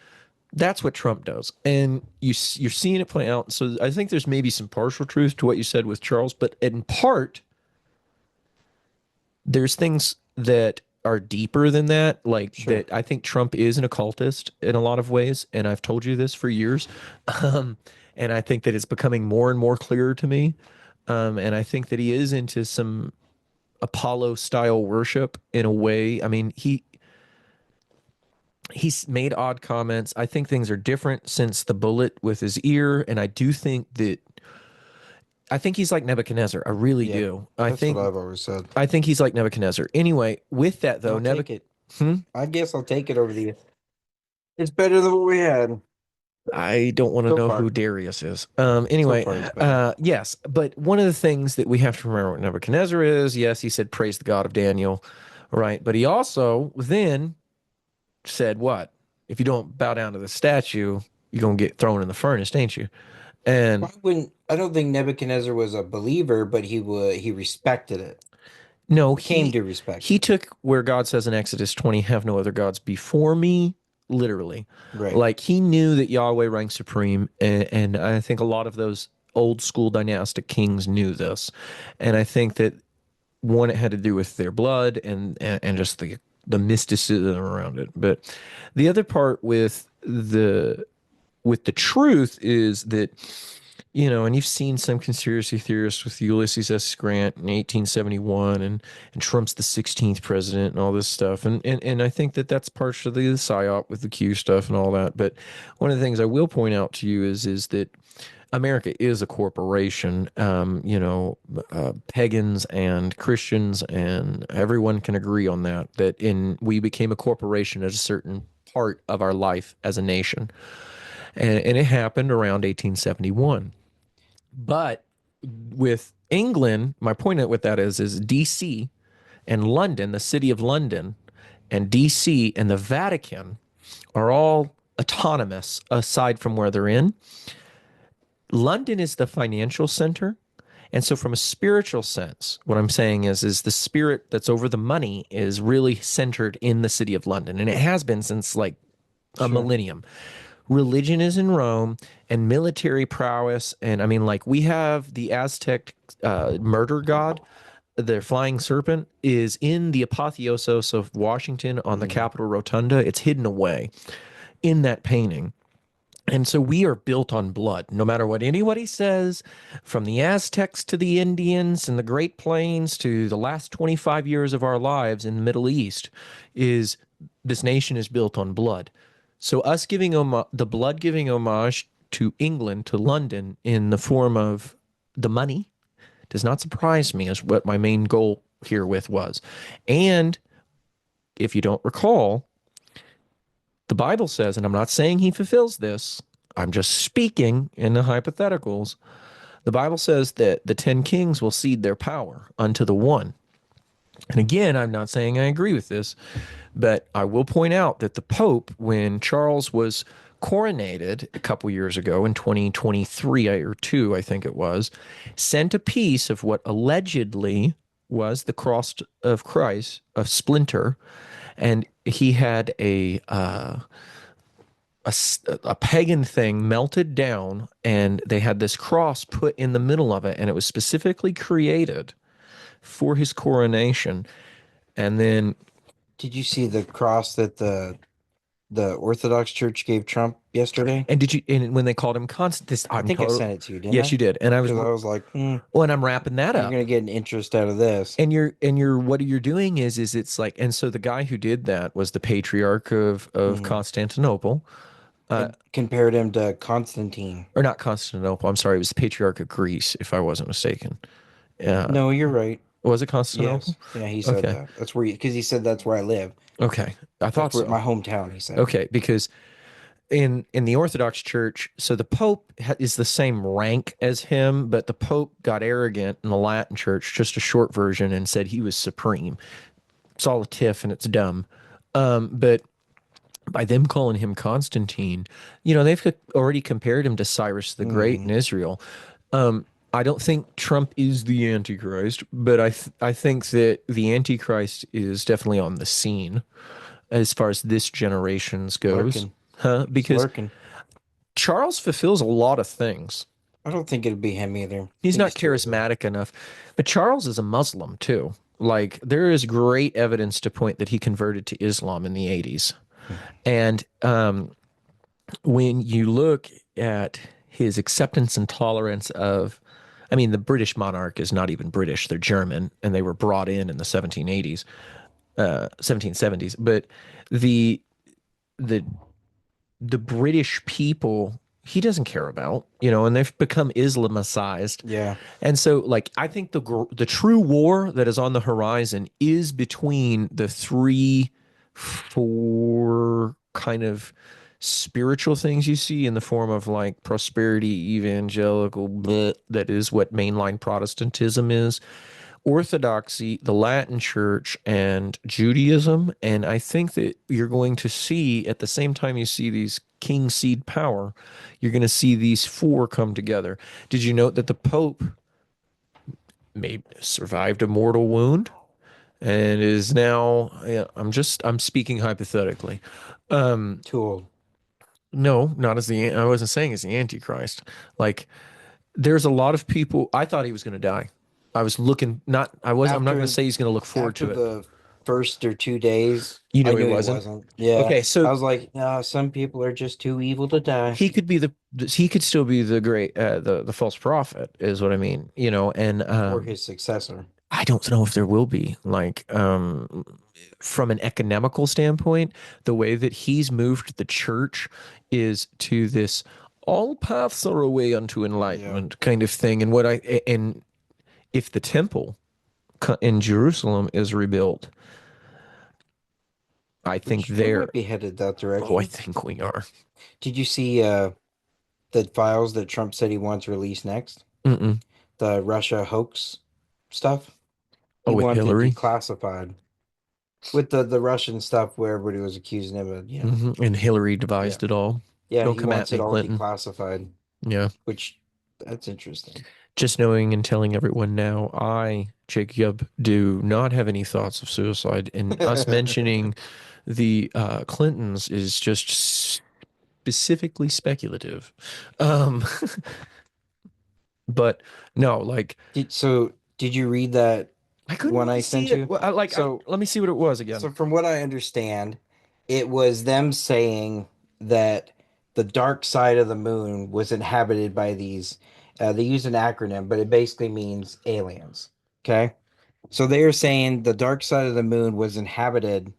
that's what Trump does, and you're seeing it play out. So I think there's maybe some partial truth to what you said with Charles, but in part, there's things that are deeper than that. Like Sure. that, I think Trump is an occultist in a lot of ways, and I've told you this for years. Um, and I think that it's becoming more and more clear to me. And I think that he is into some Apollo style worship in a way. I mean, he's made odd comments. I think things are different since the bullet with his ear, and I think he's like Nebuchadnezzar. I really Yeah. do. That's what I've always said. I think he's like Nebuchadnezzar. Anyway, with that though, I'll take it. Hmm? I guess I'll take it over the. It's better than what we had I don't want to so know who far. Darius is. So Anyway, far, it's better. yes, but one of the things that we have to remember what Nebuchadnezzar is, yes, he said, praise the God of Daniel, right? But he also then said, what? If you don't bow down to the statue, you're going to get thrown in the furnace, ain't you? And I wouldn't. I don't think Nebuchadnezzar was a believer, but he respected it. no, He came to respect he it. took where God says in Exodus 20, have no other gods before me, literally. Right. Like he knew that Yahweh ranks supreme, and I think a lot of those old school dynastic kings knew this. And I think that one, it had to do with their blood and just the mysticism around it. But the other part with the truth is that, and you've seen some conspiracy theorists with Ulysses S. Grant in 1871 and Trump's the 16th president and all this stuff. And I think that that's partially the psyop with the Q stuff and all that. But one of the things I will point out to you is that America is a corporation. Pagans and Christians and everyone can agree on that, we became a corporation at a certain part of our life as a nation. And it happened around 1871. But with England, my point with that is DC and London, the city of London, and DC and the Vatican are all autonomous aside from where they're in. London is the financial center. And so from a spiritual sense, what I'm saying is the spirit that's over the money is really centered in the city of London. And it has been since like a Sure. millennium. Religion is in Rome and military prowess. And I mean, like, we have the Aztec murder god, the flying serpent, is in the apotheosis of Washington on the Mm. Capitol Rotunda. It's hidden away in that painting. And so we are built on blood. No matter what anybody says, from the Aztecs to the Indians and the Great Plains to the last 25 years of our lives in the Middle East, is this nation is built on blood. So us giving the blood giving homage to England, to London, in the form of the money does not surprise me, as what my main goal herewith was. And if you don't recall, the Bible says, and I'm not saying he fulfills this, I'm just speaking in the hypotheticals. The Bible says that the 10 kings will cede their power unto the one. And again, I'm not saying I agree with this, but I will point out that the Pope, when Charles was coronated a couple years ago in 2023 or two, I think it was, sent a piece of what allegedly was the cross of Christ, a splinter, and he had a pagan thing melted down, and they had this cross put in the middle of it, and it was specifically created for his coronation. And then, Did you see the cross that the Orthodox Church gave Trump yesterday? and did you, and when they called him constant, this, I I'm think I total, sent it to you, didn't yes, I? you did. And I was, Because I was like, well, and I'm wrapping that you're up. gonna get an interest out of this. What you're doing is it's like, and so the guy who did that was the patriarch of Hmm. Constantinople, uh, I compared him to Constantine. or not Constantinople. I'm sorry, it was the patriarch of Greece, if I wasn't mistaken. Uh, No, you're right. was it Constantinople? Yes. Yeah, he said Okay. that. That's where because he said that's where I live. Okay. I That's thought where so. my hometown, he said. Okay, because in the Orthodox Church, so the Pope is the same rank as him, but the Pope got arrogant in the Latin Church, just a short version, and said he was supreme. It's all a tiff and it's dumb. But by them calling him Constantine, they've already compared him to Cyrus the Great in Hmm. Israel. I don't think Trump is the Antichrist, but I think that the Antichrist is definitely on the scene as far as this generation's goes. Lurking. Huh? He's Because lurking. Charles fulfills a lot of things. I don't think it'd be him either. I He's think not he's too old. charismatic enough, but Charles is a Muslim too. Like, there is great evidence to point that he converted to Islam in the 80s. Hmm. And when you look at his acceptance and tolerance of, I mean, the British monarch is not even British, they're German, and they were brought in the 1780s, 1770s. But the the the British people he doesn't care about, and they've become Islamicized. Yeah. And so, like, I think the true war that is on the horizon is between the three, four kind of spiritual things you see in the form of like prosperity, evangelical, bleh, that is what mainline Protestantism is, Orthodoxy, the Latin Church, and Judaism. And I think that you're going to see, at the same time you see these king seed power, you're going to see these four come together. Did you note that the Pope may survived a mortal wound and is now, yeah, I'm speaking hypothetically. Um, Too old. no, not as I wasn't saying as the Antichrist. Like, there's a lot of people. I thought he was going to die. I was looking, not, I'm not going to After say he's going to look forward after to it. the first or 2 days, You I know he knew he wasn't. wasn't. Yeah. Okay, so I was like, some people are just too evil to die. he could be he could still be the great, the false prophet, is what I mean, and Or his successor. I don't know if there will be, like, from an economical standpoint, the way that he's moved the church is to this all paths are a way unto Yeah. enlightenment kind of thing. And if the temple in Jerusalem is rebuilt, I think Which we there, might be headed that oh, I direction. think we are. Did you see the files that Trump said he wants released next? Mm-mm. The Russia hoax stuff? Oh, He with wanted Hillary. declassified. With the Russian stuff where everybody was accusing him of, And Hillary yeah. devised it all. Yeah, Don't he come at wants it me, all Clinton. declassified, Yeah. which that's interesting. Just knowing and telling everyone now, Jacob, do not have any thoughts of suicide. And us mentioning The Clintons is just specifically speculative. Um, but no, like Did you read that I couldn't one really I see sent it. you? Well, So let me see what it was again. so from what I understand, it was them saying that the dark side of the moon was inhabited by these they use an acronym, but it basically means aliens. Okay? So they are saying the dark side of the moon was inhabited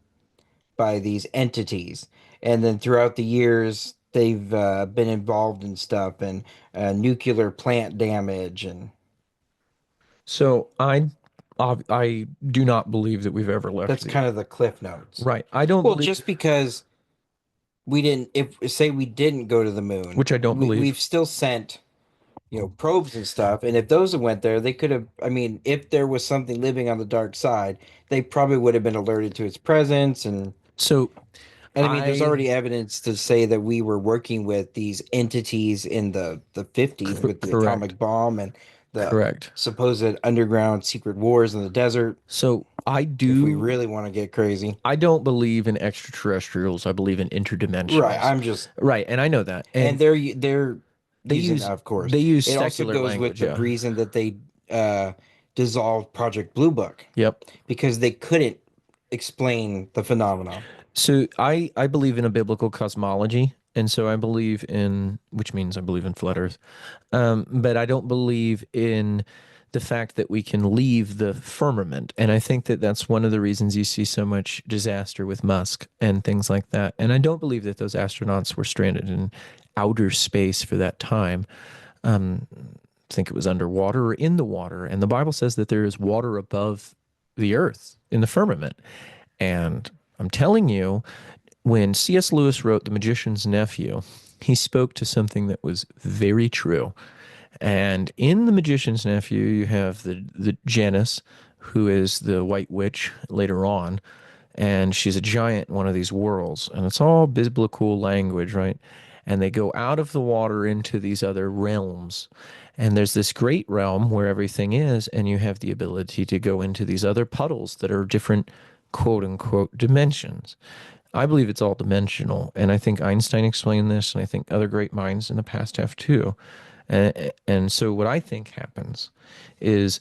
by these entities. And then throughout the years, they've been involved in stuff and nuclear plant damage. And So I do not believe that we've ever left that's the kind of the cliff notes. right. I don't Well, believe, just because we didn't, if say we didn't go to the moon, which I don't believe. we've still sent, probes and stuff. And if those had went there, they could have, I mean, if there was something living on the dark side, they probably would have been alerted to its presence. So And I mean, there's I already evidence to say that we were working with these entities in the 50s with the correct, atomic bomb and the correct. supposed underground secret wars in the desert, So if we really want to get crazy. I don't believe in extraterrestrials. I believe in Right. interdimensionals. I'm just, Right, and I know that. and And they're they using, use of course. they use It also secular goes with language, the yeah. reason that they uh, dissolved Project Blue Book Yep. because they couldn't explain the phenomenon. So I believe in a biblical cosmology, and so I believe in, which means I believe in flat Earth. But I don't believe in the fact that we can leave the firmament. And I think that that's one of the reasons you see so much disaster with Musk and things like that. And I don't believe that those astronauts were stranded in outer space for that time. I think it was underwater or in the water. And the Bible says that there is water above the earth in the firmament. And I'm telling you, when C.S. Lewis wrote The Magician's Nephew, he spoke to something that was very true. And in The Magician's Nephew, you have the Janus, who is the White Witch later on, and she's a giant in one of these worlds, and it's all biblical language, right? And they go out of the water into these other realms. And there's this great realm where everything is, and you have the ability to go into these other puddles that are different quote unquote dimensions. I believe it's all dimensional, and I think Einstein explained this, and I think other great minds in the past have too. And so what I think happens is,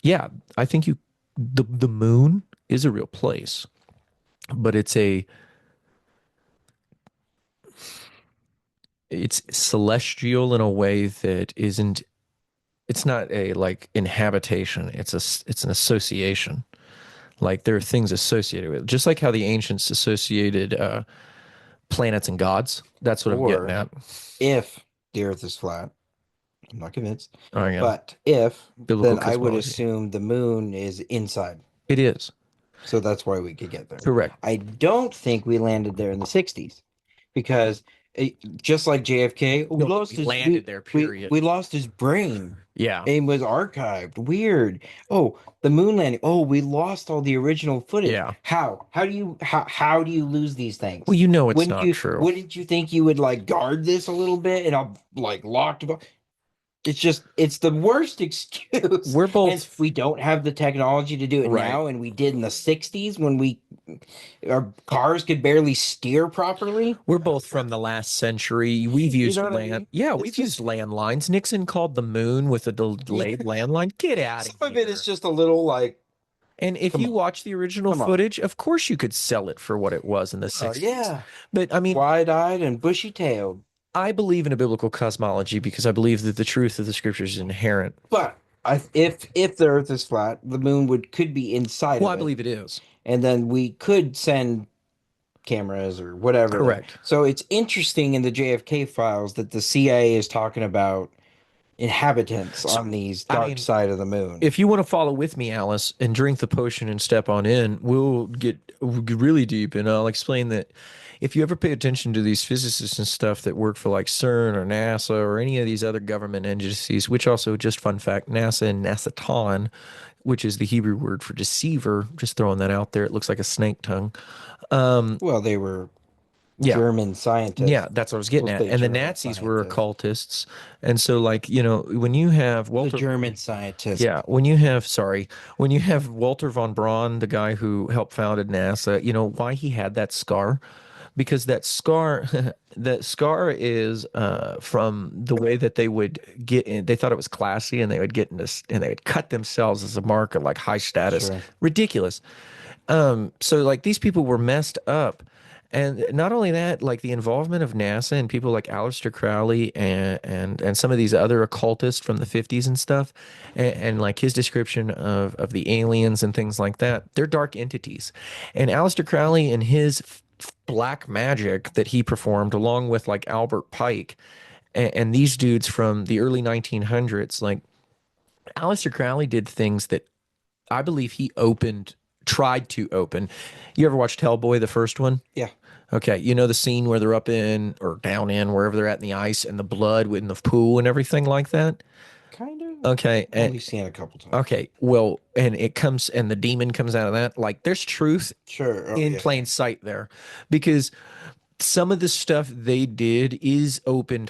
yeah, I think the moon is a real place, but it's celestial in a way that isn't. It's not a like inhabitation. It's an association. Like there are things associated with it. Just like how the ancients associated planets and gods. That's what I'm getting Or at. if the earth is flat, I'm not convinced. Oh, yeah. But if, Biblical then I would cosmology. assume the moon is inside. It is. So that's why we could get there. Correct. I don't think we landed there in the 60s because just like JFK, we No, but lost we his landed there, period. we lost his brain. Yeah. And was archived. Weird. Oh, the moon landing. Oh, we lost all the original footage. Yeah. How? How do you lose these Well, things? you know it's not true. Wouldn't you think you would like guard this a little bit and I'll like locked it's just it's the worst excuse. We're And both we don't have the technology to do it right. now, and we did in the 60s when we our cars could barely steer properly. We're both from the last century. We've You know used what I land. mean? Yeah, It's we've used just landlines. Nixon called the moon with a yeah, delayed landline. Get out of some of it is here. just a little like, And if come you on, watch the original come on. footage, of course you could sell it for what it was in the 60s. Yeah. But I mean, Wide-eyed and bushy-tailed. I believe in a biblical cosmology because I believe that the truth of the scriptures is inherent. But if the Earth is flat, the moon would could be inside Well, of I it, believe it is. and then we could send cameras or whatever there. Correct. So it's interesting in the JFK files that the CIA is talking about inhabitants So, on these I dark mean, side of the moon. if you want to follow with me, Alice, and drink the potion and step on in, we'll get really deep, and I'll explain that if you ever pay attention to these physicists and stuff that work for like CERN or NASA or any of these other government agencies, which also just fun fact, NASA and Nasatan, which is the Hebrew word for deceiver, just throwing that out there. It looks like a snake tongue. Um, Well, they were Yeah. German Yeah, scientist. that's what I was getting We'll at. say And the German Nazis were scientist. occultists. And so like, when you have The Walter German scientist. yeah, when you have Walter von Braun, the guy who helped founded NASA, you know why he had that scar? Because that scar that scar is from the way that they would get in. They thought it was classy and they would get in this and they would cut themselves as a mark of like high status. Sure. Ridiculous. So like these people were messed up. And not only that, like the involvement of NASA and people like Aleister Crowley and some of these other occultists from the 50s and stuff, and like his description of the aliens and things like that, they're dark entities. And Aleister Crowley and his black magic that he performed, along with like Albert Pike and these dudes from the early 1900s, like Aleister Crowley did things that I believe tried to open. You ever watched Hellboy, the first one? Yeah. Okay, you know the scene where they're up in or down in wherever they're at in the ice and the blood in the pool and everything like that. Kind of. Okay, and Only seen it a couple times. okay, well, and it comes and the demon comes out of that. Like there's truth Sure. Oh in yeah. plain sight there, because some of the stuff they did is opened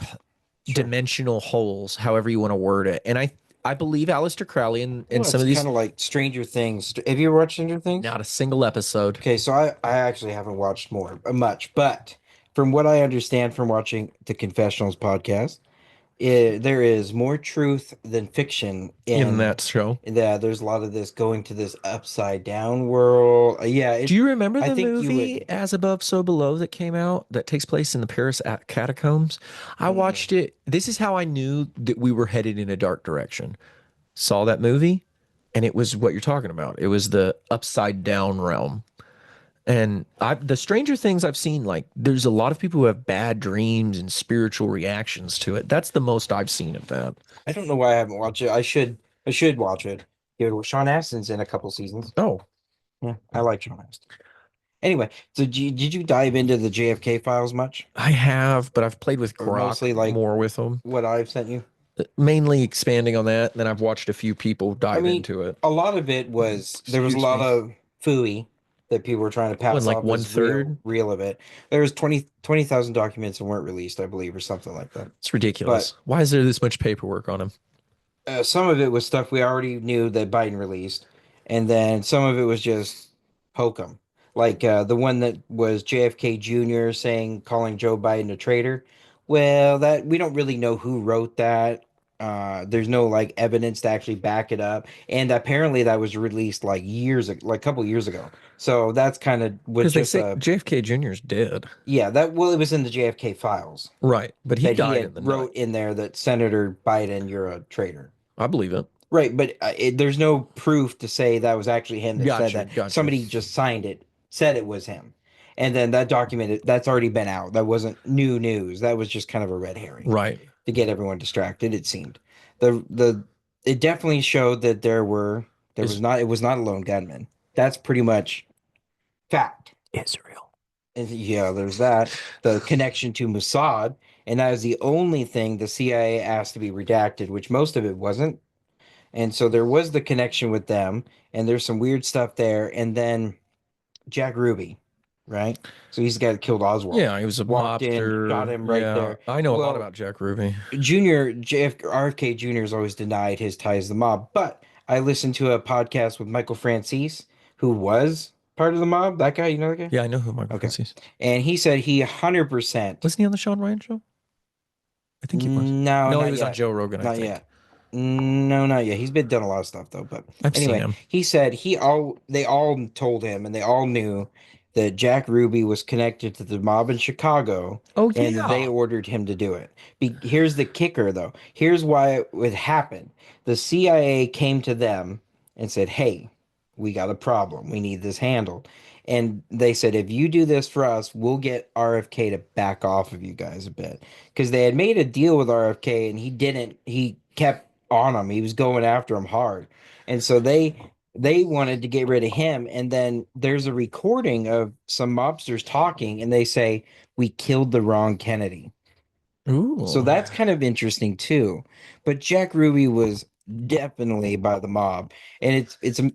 Sure. dimensional holes, however you want to word it. And I believe Aleister Crowley and Well, some it's of these, kind of like Stranger Things. Have you ever watched Stranger Things? not a single episode Okay, so I actually haven't watched more much, but from what I understand from watching the Confessionals podcast, there is more truth than fiction in in that show. that. There's a lot of this going to this upside down world. Yeah, Do you remember I the think you movie would. As Above, So Below that came out that takes place in the Paris catacombs? I Mm-mm. watched it. This is how I knew that we were headed in a dark direction. Saw that movie, and it was what you're talking about. It was the upside down realm. And the stranger things I've seen, like there's a lot of people who have bad dreams and spiritual reactions to it. That's the most I've seen of that. I don't know why I haven't watched it. I should. I should watch it. Give it. Sean Astin's in a couple seasons. Oh, Yeah, I like Sean Astin. Anyway, so did you dive into the JFK files much, I have, but I've played with or Grok mostly like more with them, what I've sent you? mainly expanding on that. Then I've watched a few people I dive mean, into it. a lot of it was there was a Excuse lot me. of phooey that people were trying to When pass like off one as real, third, real of it. There was 20,000 documents that weren't released, I believe, or something like that. it's But ridiculous. Why is there this much paperwork on him? some of it was stuff we already knew that Biden released, and then some of it was just hokum, like the one that was JFK Jr. saying calling Joe Biden a traitor. Well, that we don't really know who wrote that. There's no like evidence to actually back it up, and apparently that was released like like a couple years ago. So that's kind of was Because they just say JFK Jr. is dead. yeah, that well, it was in the JFK files Right. But he that he died had in the night. wrote in there that Senator Biden, you're a traitor. I believe it. Right, but there's no proof to say that was actually him that said Gotcha. that. Gotcha. Somebody just signed it, said it was him. And then that document, that's already been out. That wasn't new news. That was just kind of a red herring Right. to get everyone distracted, it seemed. It definitely showed that there was Is not it was not a lone gunman. That's pretty much fact. Israel. And yeah, there's that. The connection to Mossad, and that is the only thing the CIA asked to be redacted, which most of it wasn't. And so there was the connection with them, and there's some weird stuff there. And then Jack Ruby, right? So he's the guy that killed Oswald. Yeah, he was a Walked in, shot mobster. him right Yeah, there. I know a lot Well, about Jack Ruby. Junior, RFK Jr. has always denied his ties to the mob, but I listened to a podcast with Michael Francis, who was part of the mob. That guy, you know that guy? Yeah, I know who Michael Okay. Francis is. And he said he 100%. Wasn't he on the Sean Ryan show? I think he was. No, No, he not was on yet. Joe Rogan, I Not think. yet. No, not yet. He's been done a lot of stuff though. But I've seen anyway, him. he said they all told him and they all knew that Jack Ruby was connected to the mob in Chicago Oh and that they yeah. ordered him to do it. Here's the kicker though. Here's why it would happen. The CIA came to them and said, "Hey, we got a problem. We need this handled." And they said, if you do this for us, we'll get RFK to back off of you guys a bit. Because they had made a deal with RFK and he didn't, he kept on him. He was going after him hard. And so they wanted to get rid of him. And then there's a recording of some mobsters talking and they say, we killed the wrong Kennedy. So Ooh. that's kind of interesting too. But Jack Ruby was definitely by the mob, and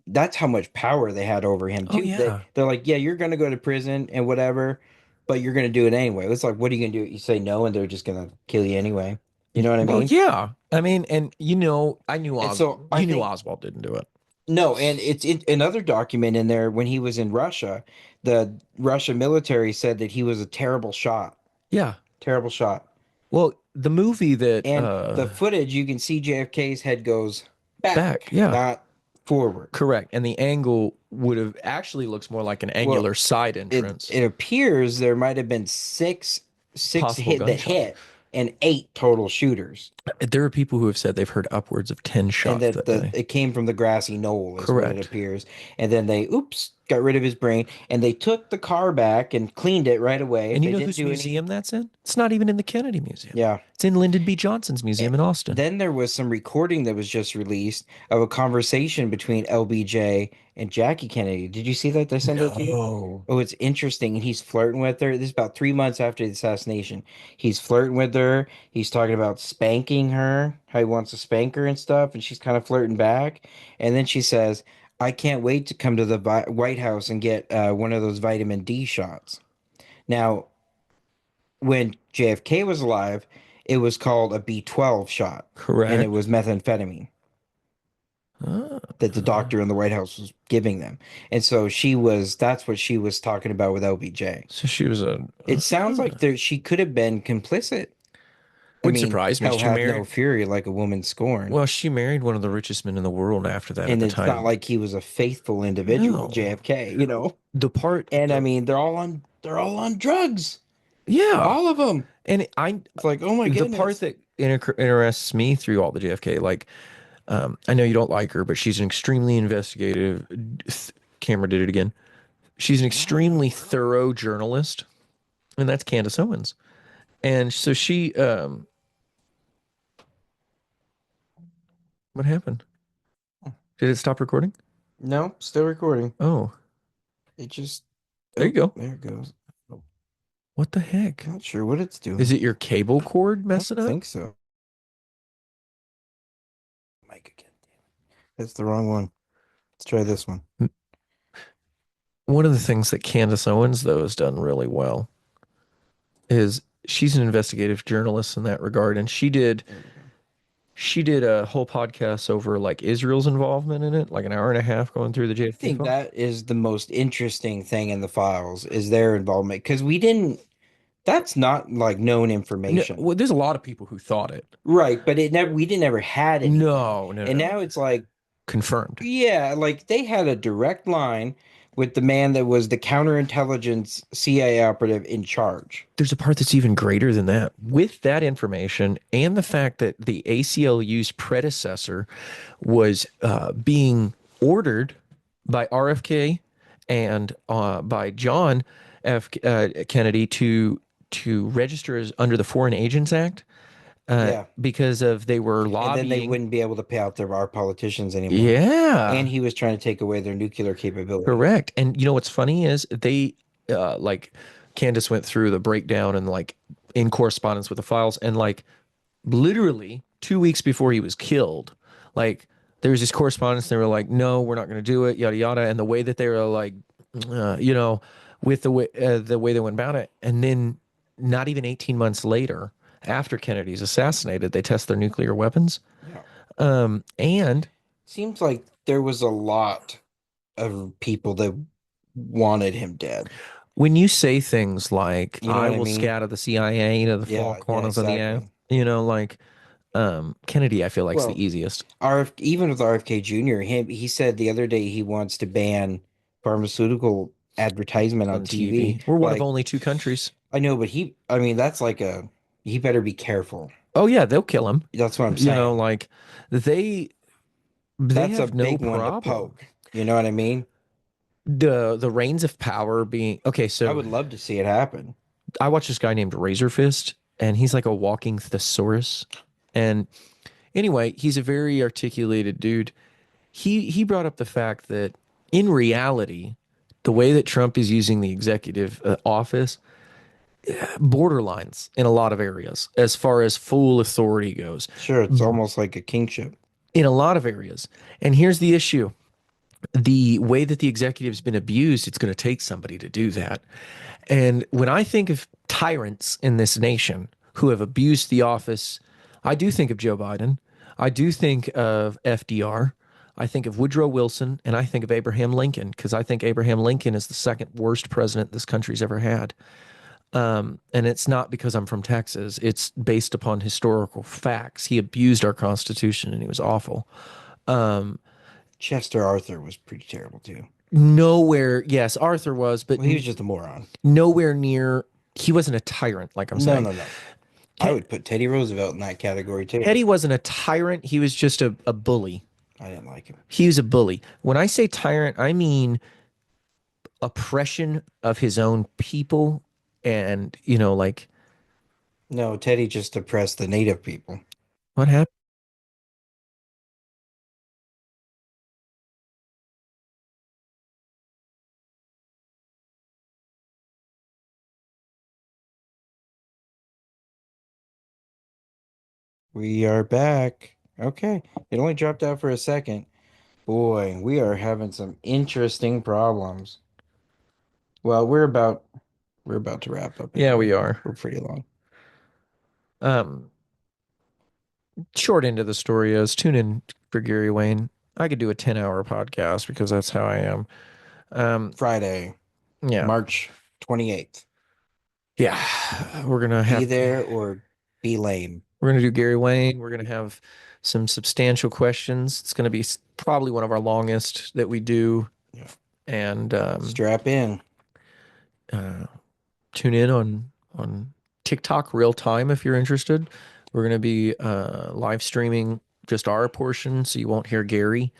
that's how much power they had over him Oh too. yeah. They're like, yeah, you're gonna go to prison and whatever. but you're going to do it anyway. It's like, what are you going to do? You say no, and they're just going to kill you anyway. You know what I Well, mean? yeah. I mean, and I knew And so I You knew think Oswald didn't do it. no, and it's another document in there when he was in Russia. The Russian military said that he was a terrible shot, Yeah. terrible shot. Well, the movie that And the footage, you can see JFK's head goes back, back, yeah, not forward. correct. And the angle would have actually looks more like an Well, angular side it entrance, it appears there might have been six possible hit that gunshots. hit and eight total shooters. There are people who have said they've heard upwards of 10 And shots that that the day. it came from the grassy knoll is what it Correct. appears. And then they oops got rid of his brain and they took the car back and cleaned it right away. And you They know didn't whose do any. museum that's in? It's not even in the Kennedy Museum. Yeah. It's in Lyndon B. Johnson's Eh, museum in Austin. Then there was some recording that was just released of a conversation between LBJ and Jackie Kennedy. Did you see that? Did I send it to you? No. Oh, it's interesting. And he's flirting with her. This is about 3 months after the assassination. He's flirting with her. He's talking about spanking her, how he wants to spank her and stuff. And she's kind of flirting back. And then she says, I can't wait to come to the White House and get one of those vitamin D shots. Now, when JFK was alive, it was called a B12 shot, and it Correct. was methamphetamine Ah, that the doctor in the White House was giving them. And so that's what she was talking about with LBJ. so she was a. It sounds like she could have been complicit. I Would mean, surprise me. hell She hath no married. fury like a woman scorned. Well, she married one of the richest men in the world after that at And the it's not time. like he was a faithful individual, No. JFK. The part And I the mean, they're all on drugs. Yeah. All of them. And I It's like, oh my the part goodness. that interests me through all the JFK, like I know you don't like her, but she's an extremely investigative. Camera did it again. She's an extremely thorough journalist, and that's Candace Owens. And so what happened? Did it stop recording? No, still recording. Oh, It just, there you oh, go. there it goes. Oh, What the heck? not sure what it's Is doing. it your cable cord I don't messing up? think so. Mic again. That's the wrong one. Let's try this one. One of the things that Candace Owens, though, has done really well is she's an investigative journalist in that regard, and There we go. she did a whole podcast over like Israel's involvement in it, like an hour and a half going through the I JFK think files. that is the most interesting thing in the files is their involvement because we didn't, that's not like known No, information. well, there's a lot of people who thought it. Right, but we didn't ever had anything. No, no, And no. now it's like, Confirmed. yeah, like they had a direct line with the man that was the counterintelligence CIA operative in charge. There's a part that's even greater than that. With that information and the fact that the ACLU's predecessor was being ordered by RFK and by John F. Kennedy to register as under the Foreign Agents Act Yeah. because of they were And then they lobbying. wouldn't be able to pay out our politicians anymore. And Yeah, he was trying to take away their nuclear capability. correct. And you know what's funny is they like Candace went through the breakdown and like in correspondence with the files and like literally 2 weeks before he was killed, like there was this correspondence. They were like, "No, we're not going to do it," yada yada. And the way that they were like, you know, with the way they went about it, and then not even 18 months later, after Kennedy's assassinated, they test their nuclear weapons. Yeah. And Seems like there was a lot of people that wanted him dead. when you say things like You know "I what I will mean? scatter the CIA to the four Yeah, yeah, corners of the earth," exactly. like Kennedy, I feel like is the Well, easiest Even with RFK Jr., he said the other day he wants to ban pharmaceutical advertisement on on TV. TV. We're one of Like, only two countries. I know, but I mean, that's like he better be careful. Oh yeah, they'll kill him. That's what I'm saying. Like they That's a have no big one to problem. poke. You know what I mean? The reigns of power being okay. I So would love to see it happen. I watched this guy named Razor Fist, and he's like a walking thesaurus. And anyway, he's a very articulated dude. He brought up the fact that in reality, the way that Trump is using the executive office borderlines in a lot of areas as far as full authority goes. Sure, it's almost like a kingship. In a lot of areas. And here's the issue. The way that the executive's been abused, it's going to take somebody to do that. And when I think of tyrants in this nation who have abused the office, I do think of Joe Biden. I do think of FDR. I think of Woodrow Wilson, and I think of Abraham Lincoln because I think Abraham Lincoln is the second worst president this country's ever had. And it's not because I'm from Texas. It's based upon historical facts. He abused our Constitution and he was awful. Um, Chester Arthur was pretty terrible too. Nowhere, yes, Arthur was, but Well, he was just a moron. nowhere near, he wasn't a tyrant, like I'm No, saying. no, no. I would put Teddy Roosevelt in that category too. Teddy wasn't a tyrant. He was just a bully. I didn't like him. He was a bully. When I say tyrant, I mean oppression of his own people. And, like, No, Teddy just oppressed the native people. what happened? We are back. Okay. It only dropped out for a second. Boy, we are having some interesting problems. Well, we're about to wrap up Yeah, anyway. we are. We're pretty long. Um, Short end of the story is tune in for Gary Wayne. I could do a 10-hour podcast because that's how I am. Um, Friday, yeah. March 28th. Yeah. We're gonna Be have there or be lame. we're gonna do Gary Wayne. We're gonna have some substantial questions. It's gonna be probably one of our longest that we do. Yeah. And Strap in. uh, tune in on TikTok real time if you're interested. We're going to be live streaming just our portion, so you won't hear Gary,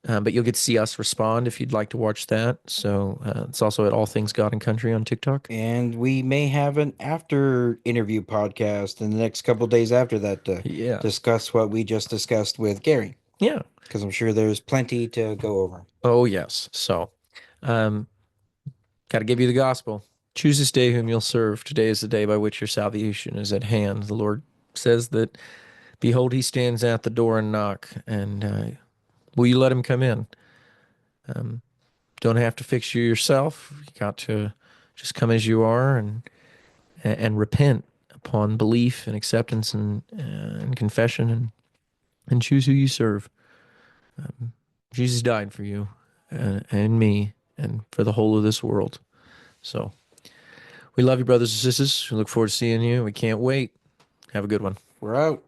but you'll get to see us respond if you'd like to watch that. So it's also at All Things God and Country on TikTok. And we may have an after interview podcast in the next couple days after that to Yeah, discuss what we just discussed with Gary, yeah. because I'm sure there's plenty to go over. Oh yes. So, um, got to give you the gospel. Choose this day whom you'll serve. Today is the day by which your salvation is at hand. The Lord says that, behold, he stands at the door and knock, and will you let him come in? Um, don't have to fix you yourself. You got to just come as you are and repent upon belief and acceptance and confession and choose who you serve. Jesus died for you and me and for the whole of this world. So we love you, brothers and sisters. We look forward to seeing you. We can't wait. Have a good one. We're out.